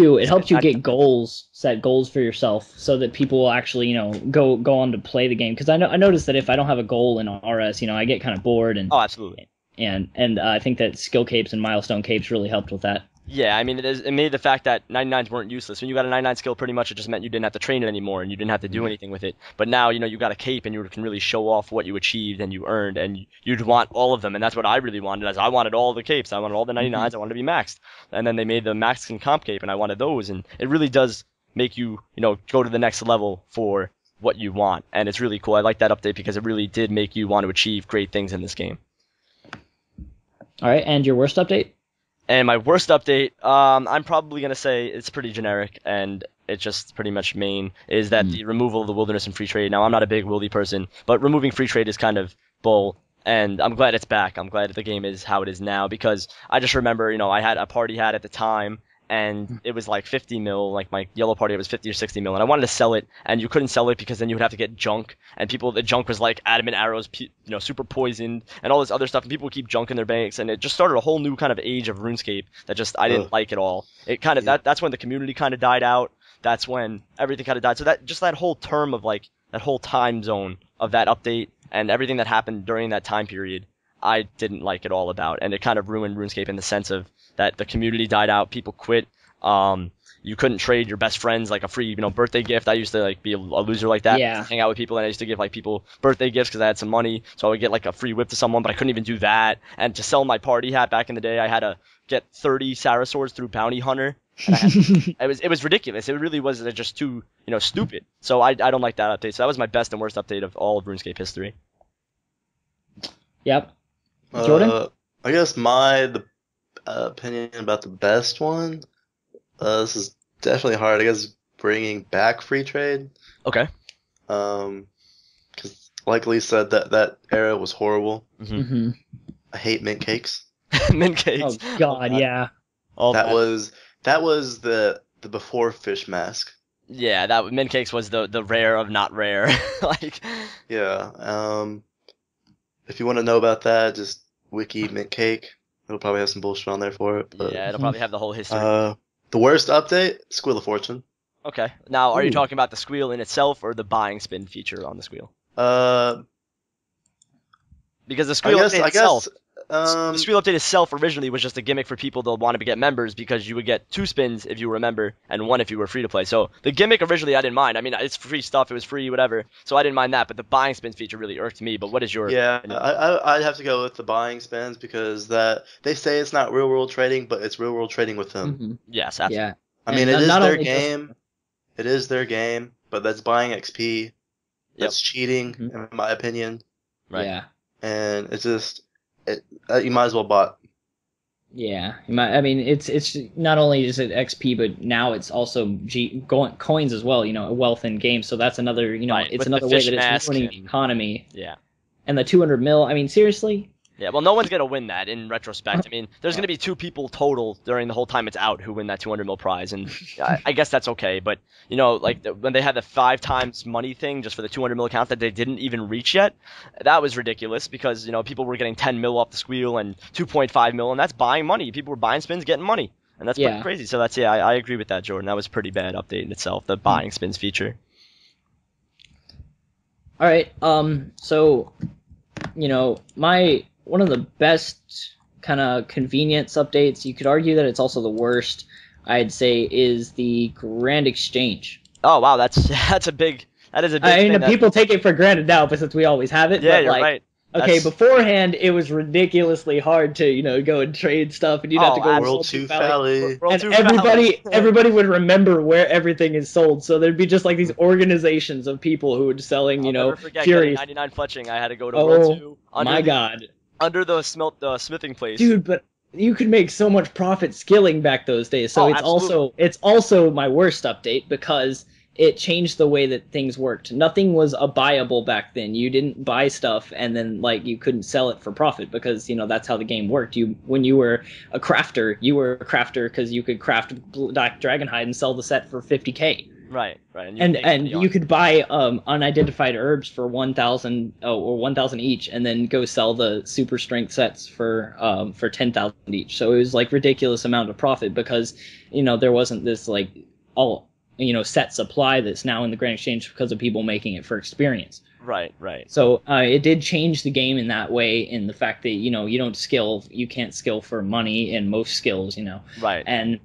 you get goals, set goals for yourself, so that people will actually go on to play the game. Because I noticed that if I don't have a goal in RS, I get kind of bored. And absolutely. And I think that skill capes and milestone capes really helped with that. Yeah, I mean, it made the fact that 99s weren't useless. When you got a 99 skill, pretty much it just meant you didn't have to train it anymore and you didn't have to do anything with it. But now, you got a cape and you can really show off what you achieved and you earned, and you'd want all of them. And that's what I really wanted, as I wanted all the capes. I wanted all the 99s. I wanted to be maxed. And then they made the max and comp cape, and I wanted those. And it really does make you, go to the next level for what you want. And it's really cool. I like that update because it really did make you want to achieve great things in this game. All right, and your worst update? And my worst update, I'm probably going to say it's pretty generic, and it's just pretty much main, is that the removal of the wilderness and free trade. Now, I'm not a big wildy person, but removing free trade is kind of bull, and I'm glad it's back. I'm glad that the game is how it is now, because I just remember, I had a party hat at the time, and it was like 50 mil, like my yellow party, it was 50 or 60 mil, and I wanted to sell it, and you couldn't sell it because then you would have to get junk, and the junk was like adamant arrows, super poisoned, and all this other stuff, and people would keep junk in their banks, and it just started a whole new kind of age of RuneScape that just, I didn't like at all. It kind of, that's when the community kind of died out, that's when everything kind of died, so that whole term of like, that whole time zone of that update, and everything that happened during that time period, I didn't like it all about, and it kind of ruined RuneScape in the sense of that the community died out, people quit. You couldn't trade your best friends like a free, birthday gift. I used to like be a loser like that. Yeah. Hang out with people, and I used to give like people birthday gifts because I had some money, so I would get like a free whip to someone, but I couldn't even do that. And to sell my party hat back in the day, I had to get 30 Sarah swords through Bounty Hunter. And it was ridiculous. It really was just too stupid. So I don't like that update. So that was my best and worst update of all of RuneScape history. Yep. Jordan? I guess the opinion about the best one. This is definitely hard. I guess bringing back free trade. Okay. Because like Lee said, that era was horrible. Mm-hmm. I hate mint cakes. Mint cakes. Oh God, yeah. All that was the before fish mask. Yeah, that mint cakes was the rare of not rare. Like. Yeah. If you want to know about that, just wiki mint cake. It'll probably have some bullshit on there for it. But, yeah, it'll probably have the whole history. The worst update, Squeal of Fortune. Okay. Now, are you talking about the squeal in itself or the buying spin feature on the squeal? Because the squeal update itself, the squeal update itself originally was just a gimmick for people that wanted to get members because you would get 2 spins if you were a member and 1 if you were free to play. So the gimmick originally I didn't mind. I mean, it's free stuff, it was free, whatever. So I didn't mind that, but the buying spins feature really irked me. But what is your opinion? I'd have to go with the buying spins because they say it's not real world trading, but it's real world trading with them. Mm-hmm. Yes, absolutely. Yeah. I mean, it is their game. It is their game, but that's buying XP. That's cheating, in my opinion. Right. Yeah. And it's just, you might as well bot. Yeah, I mean, it's not only is it XP, but now it's also coins as well. Wealth in games. So that's another, right. It's With another way that it's ruining the economy. Yeah. And the 200 mil. I mean, seriously. Yeah, well, no one's going to win that in retrospect. I mean, there's going to be 2 people total during the whole time it's out who win that 200 mil prize, and I guess that's okay. But, like when they had the 5 times money thing just for the 200 mil account that they didn't even reach yet, that was ridiculous because, people were getting 10 mil off the squeal and 2.5 mil, and that's buying money. People were buying spins, getting money, and that's pretty crazy. So I agree with that, Jordan. That was a pretty bad update in itself, the buying spins feature. All right, so, one of the best kind of convenience updates, you could argue that it's also the worst, I'd say, is the Grand Exchange. Oh, wow, that is a big I mean, people take it for granted now, but since we always have it. Yeah, but you're right. Okay, beforehand, it was ridiculously hard to, go and trade stuff, and you'd have to go World 2 Valley. And everybody would remember where everything is sold, so there'd be just like these organizations of people who would selling, never forget Furies. 99 fletching. I had to go to World 2. My God. Under the smithing place. Dude, but you could make so much profit skilling back those days, so it's also my worst update because it changed the way that things worked. Nothing was a buyable back then. You didn't buy stuff and then you couldn't sell it for profit because that's how the game worked. When you were a crafter, because you could craft Black Dragonhide and sell the set for 50k. Right. And you could buy unidentified herbs for 1,000 or 1,000 each, and then go sell the super strength sets for 10,000 each. So it was ridiculous amount of profit because there wasn't this set supply that's now in the Grand Exchange because of people making it for experience. Right, right. So it did change the game in that way, in the fact that you can't skill for money in most skills, Right. and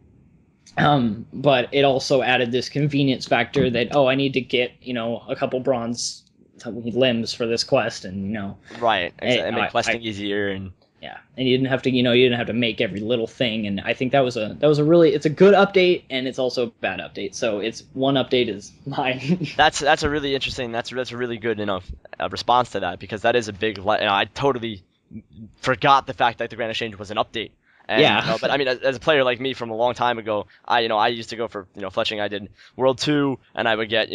but it also added this convenience factor that I need to get a couple bronze limbs for this quest, and Right. It made questing easier, and yeah, and you didn't have to make every little thing, and I think that was a really, it's a good update, and it's also a bad update. So it's one update is mine. That's a really interesting. That's a really good response to that, because that is a big. I totally forgot the fact that the Grand Exchange was an update. And, Yeah. But I mean, as a player like me from a long time ago, I used to go for fletching. I did World 2, and I would get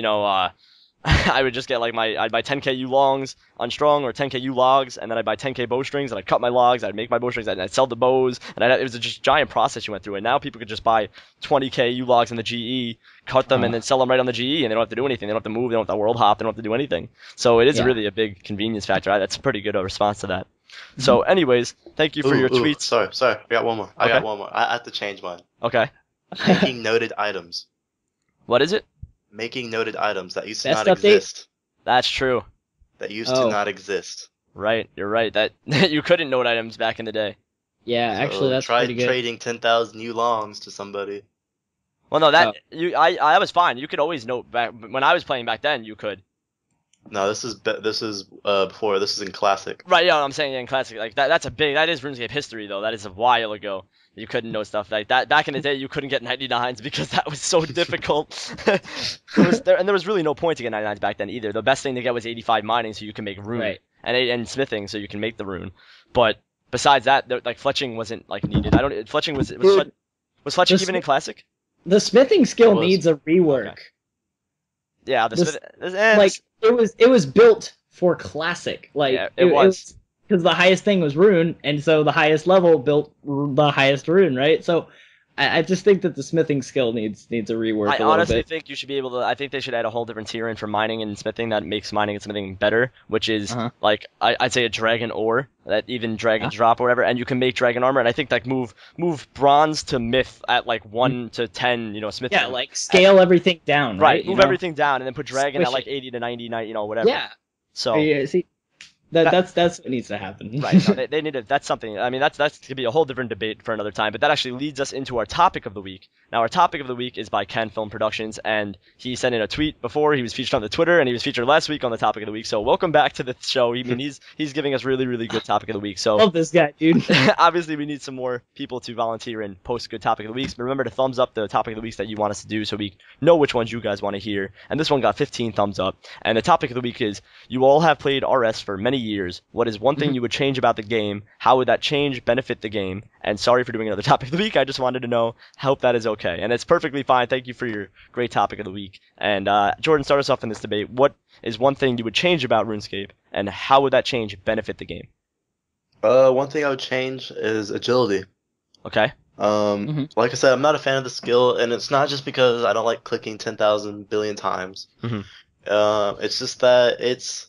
I would just get like I'd buy 10k U longs on strong, or 10k U logs, and then I'd buy 10k bowstrings, and I'd cut my logs, I'd make my bowstrings, and I'd sell the bows, and it was a just giant process you went through. And now people could just buy 20k U logs in the GE, cut them, and then sell them right on the GE, and they don't have to do anything. They don't have to move, they don't have to world hop, they don't have to do anything. So it is really a big convenience factor. That's a pretty good response to that. So anyways, thank you for your tweets. Sorry, I got one more. I got one more. I have to change mine. Okay. Making noted items. What is it? Making noted items that used to Best not update? exist. That's true. That used to not exist. Right, you're right. That you couldn't note items back in the day. Yeah, So actually, that's try pretty good. trading 10,000 U longs to somebody. Well, no, I was fine. You could always note back when I was playing back then. You could. No, this is before. This is in classic. Right, yeah, I'm saying in classic, like that is RuneScape history, though. That is a while ago. You couldn't know stuff like that. Back in the day, you couldn't get 99s because that was so difficult. There was really no point to get 99s back then either. The best thing to get was 85 mining, so you can make rune, Right. and smithing, so you can make the rune. But besides that, like fletching wasn't like needed. Fletching was fletching even in classic? The smithing skill needs a rework. Okay. Yeah, it was built for classic. Like yeah, it was. Because the highest thing was rune, and so the highest level built the highest rune, right? So I just think that the smithing skill needs a rework. I honestly think you should be able to. I think they should add a whole different tier in for mining and smithing that makes mining and smithing better, which is like I'd say a dragon ore, that even dragons drop or whatever, and you can make dragon armor. And I think like move bronze to myth at like 1 to 10, smithing. Yeah, like scale everything down, right? Move everything down, and then put dragon at like 80 to 90, whatever. Yeah. So yeah, see. That's what needs to happen. Right. No, they need to. That's something. I mean, that's could be a whole different debate for another time. But that actually leads us into our topic of the week. Now, our topic of the week is by KanFilmProductions, and he sent in a tweet before. He was featured on the Twitter, and he was featured last week on the topic of the week. So welcome back to the show. I mean, he's giving us really, really good topic of the week. So love this guy, dude. Obviously, we need some more people to volunteer and post good topic of the weeks. But remember to thumbs up the topic of the weeks that you want us to do, so we know which ones you guys want to hear. And this one got 15 thumbs up. And the topic of the week is: you all have played RS for many years. What is one thing you would change about the game? How would that change benefit the game? And sorry for doing another topic of the week. I just wanted to know. Hope that is okay. And it's perfectly fine. Thank you for your great topic of the week. And Jordan, start us off in this debate. What is one thing you would change about RuneScape, and how would that change benefit the game? One thing I would change is agility. Okay. Like I said, I'm not a fan of the skill, and it's not just because I don't like clicking 10,000 billion times. It's just that it's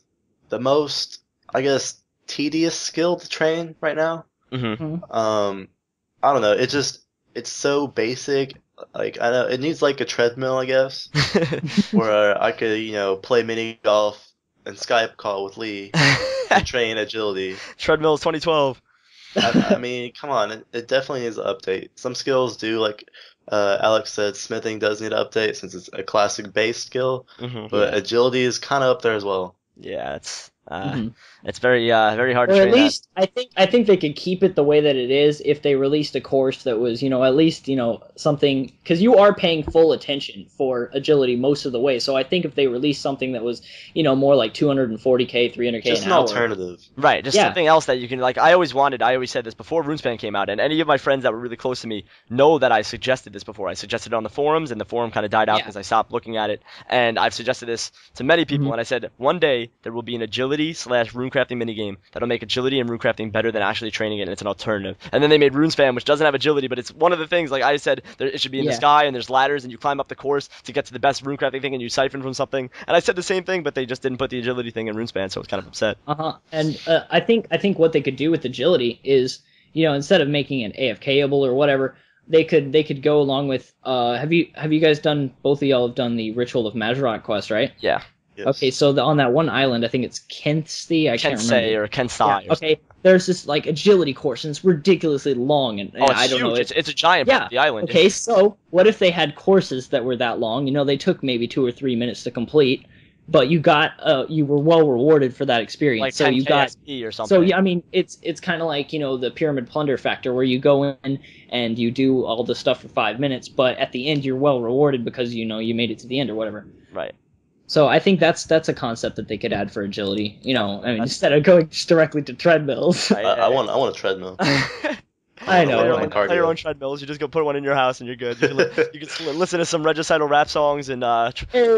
the most, I guess, tedious skill to train right now. I don't know. It's so basic. Like, I know it needs like a treadmill, I guess, where I could, play mini golf and Skype call with Lee and train agility. Treadmill is 2012. I mean, come on, it definitely needs an update. Some skills do, like Alex said, smithing does need an update since it's a classic base skill, but agility is kind of up there as well. Yeah, it's very hard to or train at least I think they could keep it the way that it is if they released a course that was at least something, because you are paying full attention for agility most of the way. So I think if they released something that was more like 240k, 300k just an an hour, alternative, right? Just something else that you can like. I always said this before Runespan came out, and any of my friends that were really close to me know that I suggested this before. I suggested it on the forums, and the forum kind of died out because I stopped looking at it. And I've suggested this to many people, and I said one day there will be an agility / runecrafting minigame that'll make agility and runecrafting better than actually training it, and it's an alternative. And then they made Runespan, which doesn't have agility, but it's one of the things, like I said, it should be in the sky, and there's ladders, and you climb up the course to get to the best runecrafting thing, and you siphon from something. And I said the same thing, but they just didn't put the agility thing in Runespan, so I was kind of upset. And I think what they could do with agility is, instead of making it AFKable or whatever, they could go along with have you guys done, both of y'all have done the Ritual of Mazerot quest, right? Yeah. Yes. Okay, so on that one island, I think it's Kenthsey, I can't remember. Kensei or Kensai. Yeah, okay. There's this like agility course, and it's ridiculously long, and Oh, it's I don't huge. know. It's a giant part of the island. Okay, so what if they had courses that were that long? They took maybe 2 or 3 minutes to complete, but you were well rewarded for that experience. Like so 10 you got KSP or something. So yeah, I mean, it's kind of like the pyramid plunder factor, where you go in and you do all the stuff for 5 minutes, but at the end you're well rewarded because you made it to the end or whatever. Right. So I think that's a concept that they could add for agility. I mean, instead of going just directly to treadmills. I want a treadmill. I know. Play your own treadmills. You just go put one in your house and you're good. You can listen to some Regicidal rap songs and run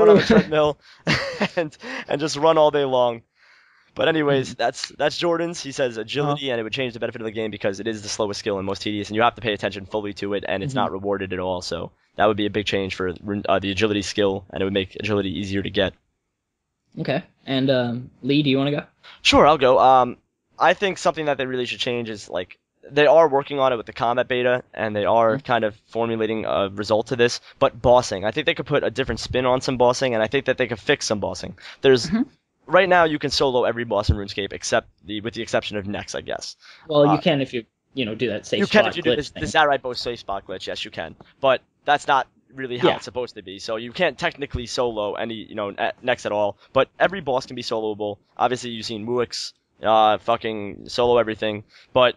on a treadmill and just run all day long. But anyways, that's Jordan's. He says agility, and it would change the benefit of the game because it is the slowest skill and most tedious, and you have to pay attention fully to it, and it's not rewarded at all. So that would be a big change for the agility skill, and it would make agility easier to get. Okay. And Lee, do you want to go? Sure, I'll go. I think something that they really should change is they are working on it with the combat beta, and they are kind of formulating a result to this. But bossing, I think they could put a different spin on some bossing, and I think that they could fix some bossing. There's right now you can solo every boss in RuneScape with the exception of Nex, I guess. Well, you can if you do that safe spot glitch. You can if you do the Zarite Bow safe spot glitch. Yes, you can. But that's not really how it's supposed to be. So you can't technically solo any Nex at all. But every boss can be soloable. Obviously, you've seen Muix fucking solo everything, but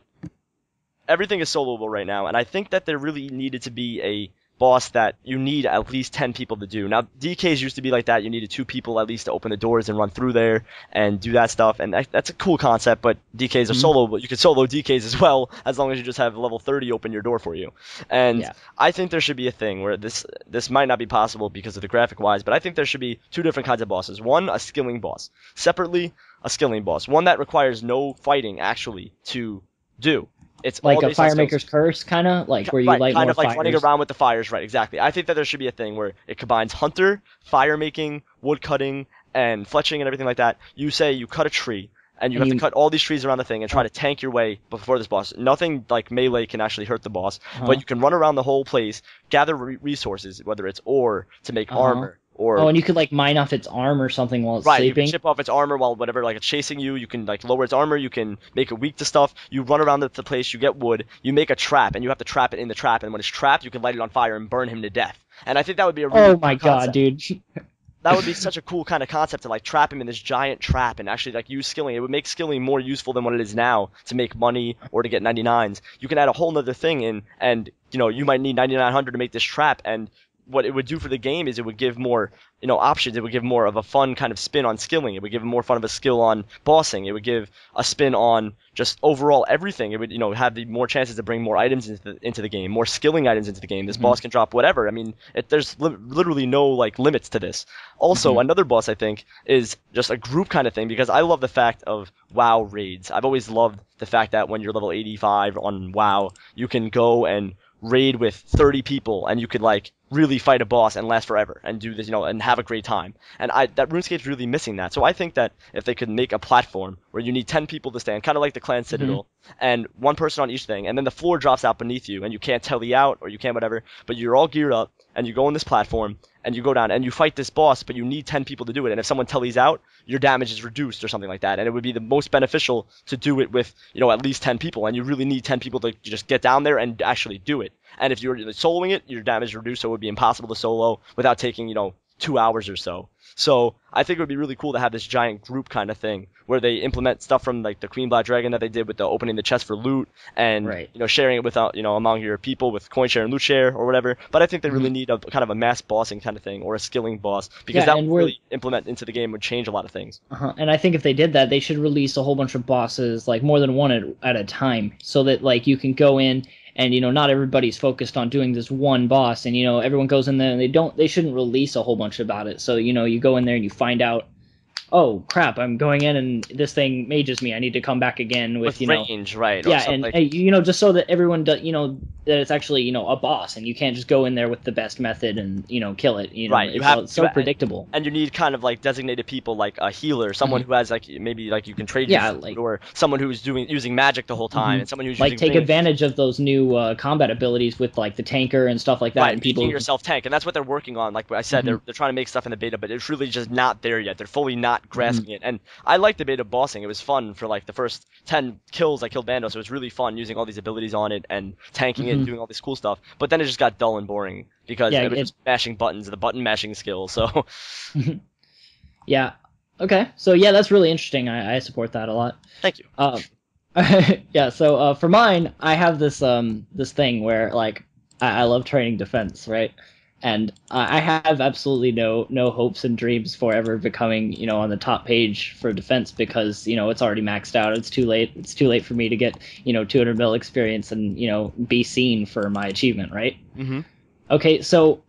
everything is soloable right now, and I think that there really needed to be a boss that you need at least 10 people to do. Now, DKs used to be like that. You needed 2 people at least to open the doors and run through there and do that stuff, and that's a cool concept, but DKs are soloable. You can solo DKs as well, as long as you just have level 30 open your door for you. And I think there should be a thing where this might not be possible because of the graphic-wise, but I think there should be 2 different kinds of bosses. One, a skilling boss. Separately, a skilling boss. One that requires no fighting, actually, to do. It's like all a Firemaker's Curse, kind of like where you light kind more of like fires. running around with the fires, right? Exactly. I think that there should be a thing where it combines hunter, fire making, wood cutting, and fletching and everything like that. You say you cut a tree, and you have to cut all these trees around the thing and try to tank your way before this boss. Nothing like melee can actually hurt the boss, but you can run around the whole place, gather resources, whether it's ore to make armor. And you could mine off its arm or something while it's sleeping. You can chip off its armor while it's chasing you. You can lower its armor. You can make it weak to stuff. You run around the place. You get wood. You make a trap, and you have to trap it in the trap. And when it's trapped, you can light it on fire and burn him to death. And I think that would be a really cool god, dude! That would be such a cool kind of concept to trap him in this giant trap and actually use skilling. It would make skilling more useful than what it is now to make money or to get 99s. You can add a whole nother thing in, and you might need 9900 to make this trap, and what it would do for the game is it would give more, options. It would give more of a fun kind of spin on skilling. It would give more fun of a skill on bossing. It would give a spin on just overall everything. It would, have the more chances to bring more items into the game, more skilling items into the game. This boss can drop whatever. I mean, there's literally no limits to this. Also, another boss I think is just a group kind of thing because I love the fact of WoW raids. I've always loved the fact that when you're level 85 on WoW, you can go and raid with 30 people and you could really fight a boss and last forever and do this, and have a great time. And that RuneScape's really missing that. So I think that if they could make a platform where you need 10 people to stand, kind of like the Clan Citadel, and one person on each thing, and then the floor drops out beneath you and you can't telly out or you can't whatever, but you're all geared up and you go on this platform and you go down and you fight this boss, but you need 10 people to do it. And if someone tellies out, your damage is reduced or something like that. And it would be the most beneficial to do it with, at least 10 people. And you really need 10 people to just get down there and actually do it. And if you're soloing it, your damage is reduced, so it would be impossible to solo without taking, 2 hours or so. So I think it would be really cool to have this giant group kind of thing where they implement stuff from the Queen Black Dragon that they did with the opening the chest for loot and sharing it with among your people with coin share and loot share or whatever. But I think they really need a kind of a mass bossing kind of thing or a skilling boss because that would really implement into the game, would change a lot of things. And I think if they did that, they should release a whole bunch of bosses, more than one at a time, so that you can go in. And not everybody's focused on doing this one boss, and everyone goes in there and they shouldn't release a whole bunch about it. So you go in there and you find out oh crap, I'm going in and this thing mages me. I need to come back again with range, right? Or Yeah, something and like, just so that everyone does, that it's actually a boss, and you can't just go in there with the best method and kill it. right. It's so predictable. And you need kind of like designated people, like a healer, someone who has like maybe like you can trade you Yeah, food, like or someone who's using magic the whole time, and someone who's like using take range. advantage of those new combat abilities with like the tanker and stuff like that, Right, and making people. yourself tank, and that's what they're working on. Like I said, they're trying to make stuff in the beta, but it's really just not there yet. They're fully not grasping it. And I liked the beta bossing. It was fun for like the first 10 kills I killed Bando, so it was really fun using all these abilities on it and tanking it and doing all this cool stuff. But then it just got dull and boring because Yeah, it was just mashing buttons, the button mashing skill. So Yeah. Okay. So yeah, that's really interesting. I support that a lot. thank you. Yeah. So for mine, I have this thing where like I love training defense, right? And I have absolutely no hopes and dreams for ever becoming on the top page for defense because it's already maxed out. It's too late. It's too late for me to get 200 mil experience and be seen for my achievement, right? Mm-hmm. Okay, so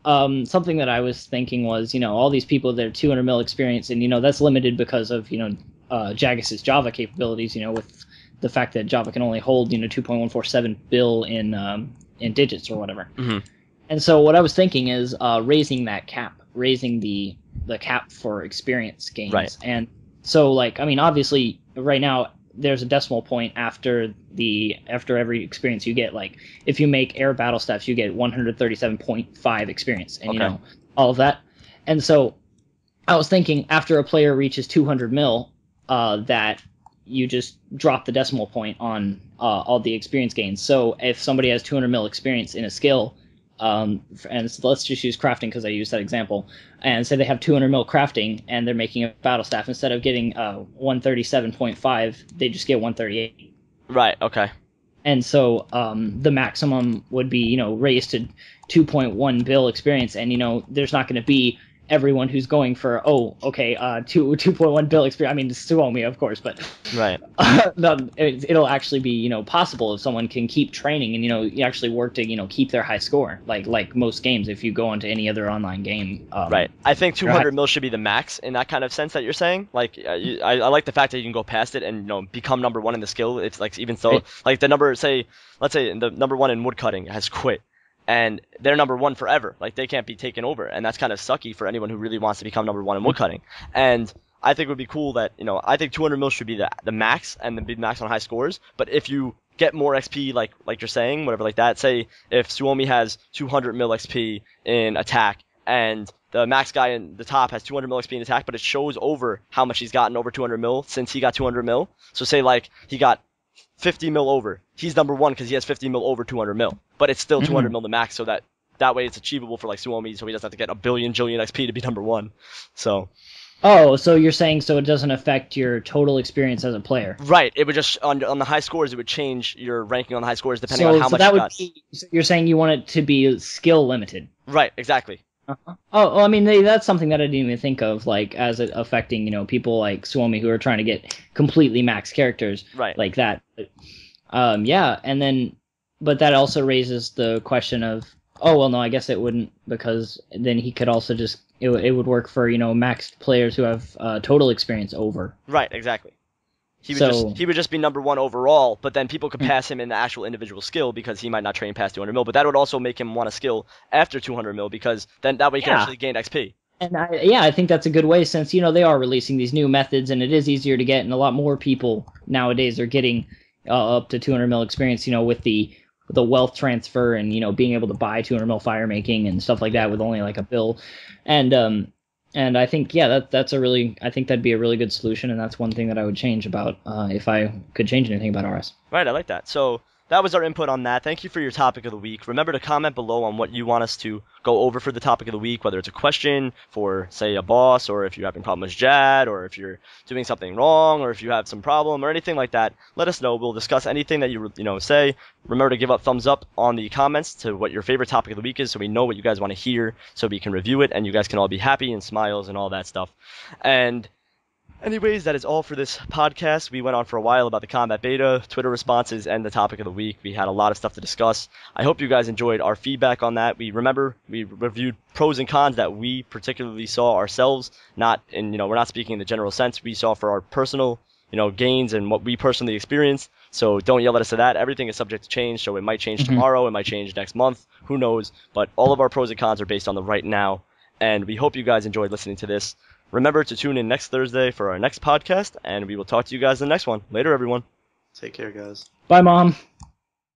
something that I was thinking was, all these people that are 200 mil experience, and that's limited because of Jaggis's Java capabilities, with the fact that Java can only hold 2.147 bil in digits or whatever. Mm-hmm. And so what I was thinking is raising that cap, raising the cap for experience gains. Right. And so obviously right now there's a decimal point after every experience you get. Like if you make air battle staffs, you get 137.5 experience, and all of that. And so I was thinking after a player reaches 200 mil, that you just drop the decimal point on all the experience gains. So if somebody has 200 mil experience in a skill, and so let's just use crafting because I used that example, and say they have 200 mil crafting and they're making a battle staff, instead of getting 137.5, they just get 138. Right. Okay. And so the maximum would be raised to 2.1 bil experience, and there's not going to be everyone who's going for 2.1 bil experience. I mean, Suomi, of course, but right. No, it'll actually be possible if someone can keep training and you actually work to keep their high score, like most games. If you go onto any other online game, right. I think 200 mil should be the max in that kind of sense that you're saying. Like I like the fact that you can go past it and become number one in the skill. It's like even so, like the number, let's say the number one in woodcutting has quit. And they're number one forever. Like, they can't be taken over. And that's kind of sucky for anyone who really wants to become number one in woodcutting. And I think it would be cool that, I think 200 mil should be the max, and then be max on high scores. But if you get more XP, like you're saying, whatever like that, say if Suomi has 200 mil XP in attack, and the max guy in the top has 200 mil XP in attack, but it shows over how much he's gotten over 200 mil since he got 200 mil. So say, like, he got 50 mil over. He's number one because he has 50 mil over 200 mil. But it's still 200 mil the max, so that way it's achievable for like Suomi, so he doesn't have to get a jillion XP to be number one. So. Oh, so you're saying so it doesn't affect your total experience as a player? Right. It would just on the high scores, it would change your ranking on the high scores depending on how much you got. So you're saying you want it to be skill limited? Right. Exactly. Uh-huh. Oh, well, I mean, that's something that I didn't even think of, like, as it affecting, people like Suomi who are trying to get completely max characters, right, like that. But, yeah, and then, but that also raises the question of, oh, well, no, I guess it wouldn't, because then he could also just, it would work for, maxed players who have total experience over. Right, exactly. He would just be number one overall, but then people could pass him in the actual individual skill because he might not train past 200 mil. But that would also make him want a skill after 200 mil because then that way he can actually gain XP. And I think that's a good way since they are releasing these new methods and it is easier to get, and a lot more people nowadays are getting up to 200 mil experience. with the wealth transfer and being able to buy 200 mil fire making and stuff like that with only like a bill, and I think, that's I think that'd be a really good solution, and that's one thing that I would change about if I could change anything about RS. Right, I like that. So that was our input on that. Thank you for your topic of the week. Remember to comment below on what you want us to go over for the topic of the week, whether it's a question for, say, a boss, or if you're having problems with Jad, or if you're doing something wrong, or if you have some problem, or anything like that. Let us know. We'll discuss anything that you say. Remember to give up thumbs up on the comments to what your favorite topic of the week is, so we know what you guys want to hear, so we can review it, and you guys can all be happy and smiles and all that stuff. And Anyways, that is all for this podcast. We went on for a while about the combat beta, Twitter responses, and the topic of the week. We had a lot of stuff to discuss. I hope you guys enjoyed our feedback on that. We reviewed pros and cons that we particularly saw ourselves, not in, we're not speaking in the general sense. We saw for our personal, gains and what we personally experienced. So don't yell at us for that. Everything is subject to change, so it might change tomorrow, it might change next month, who knows. But all of our pros and cons are based on the right now, and we hope you guys enjoyed listening to this. Remember to tune in next Thursday for our next podcast, and we will talk to you guys in the next one. Later, everyone. Take care, guys. Bye, Mom.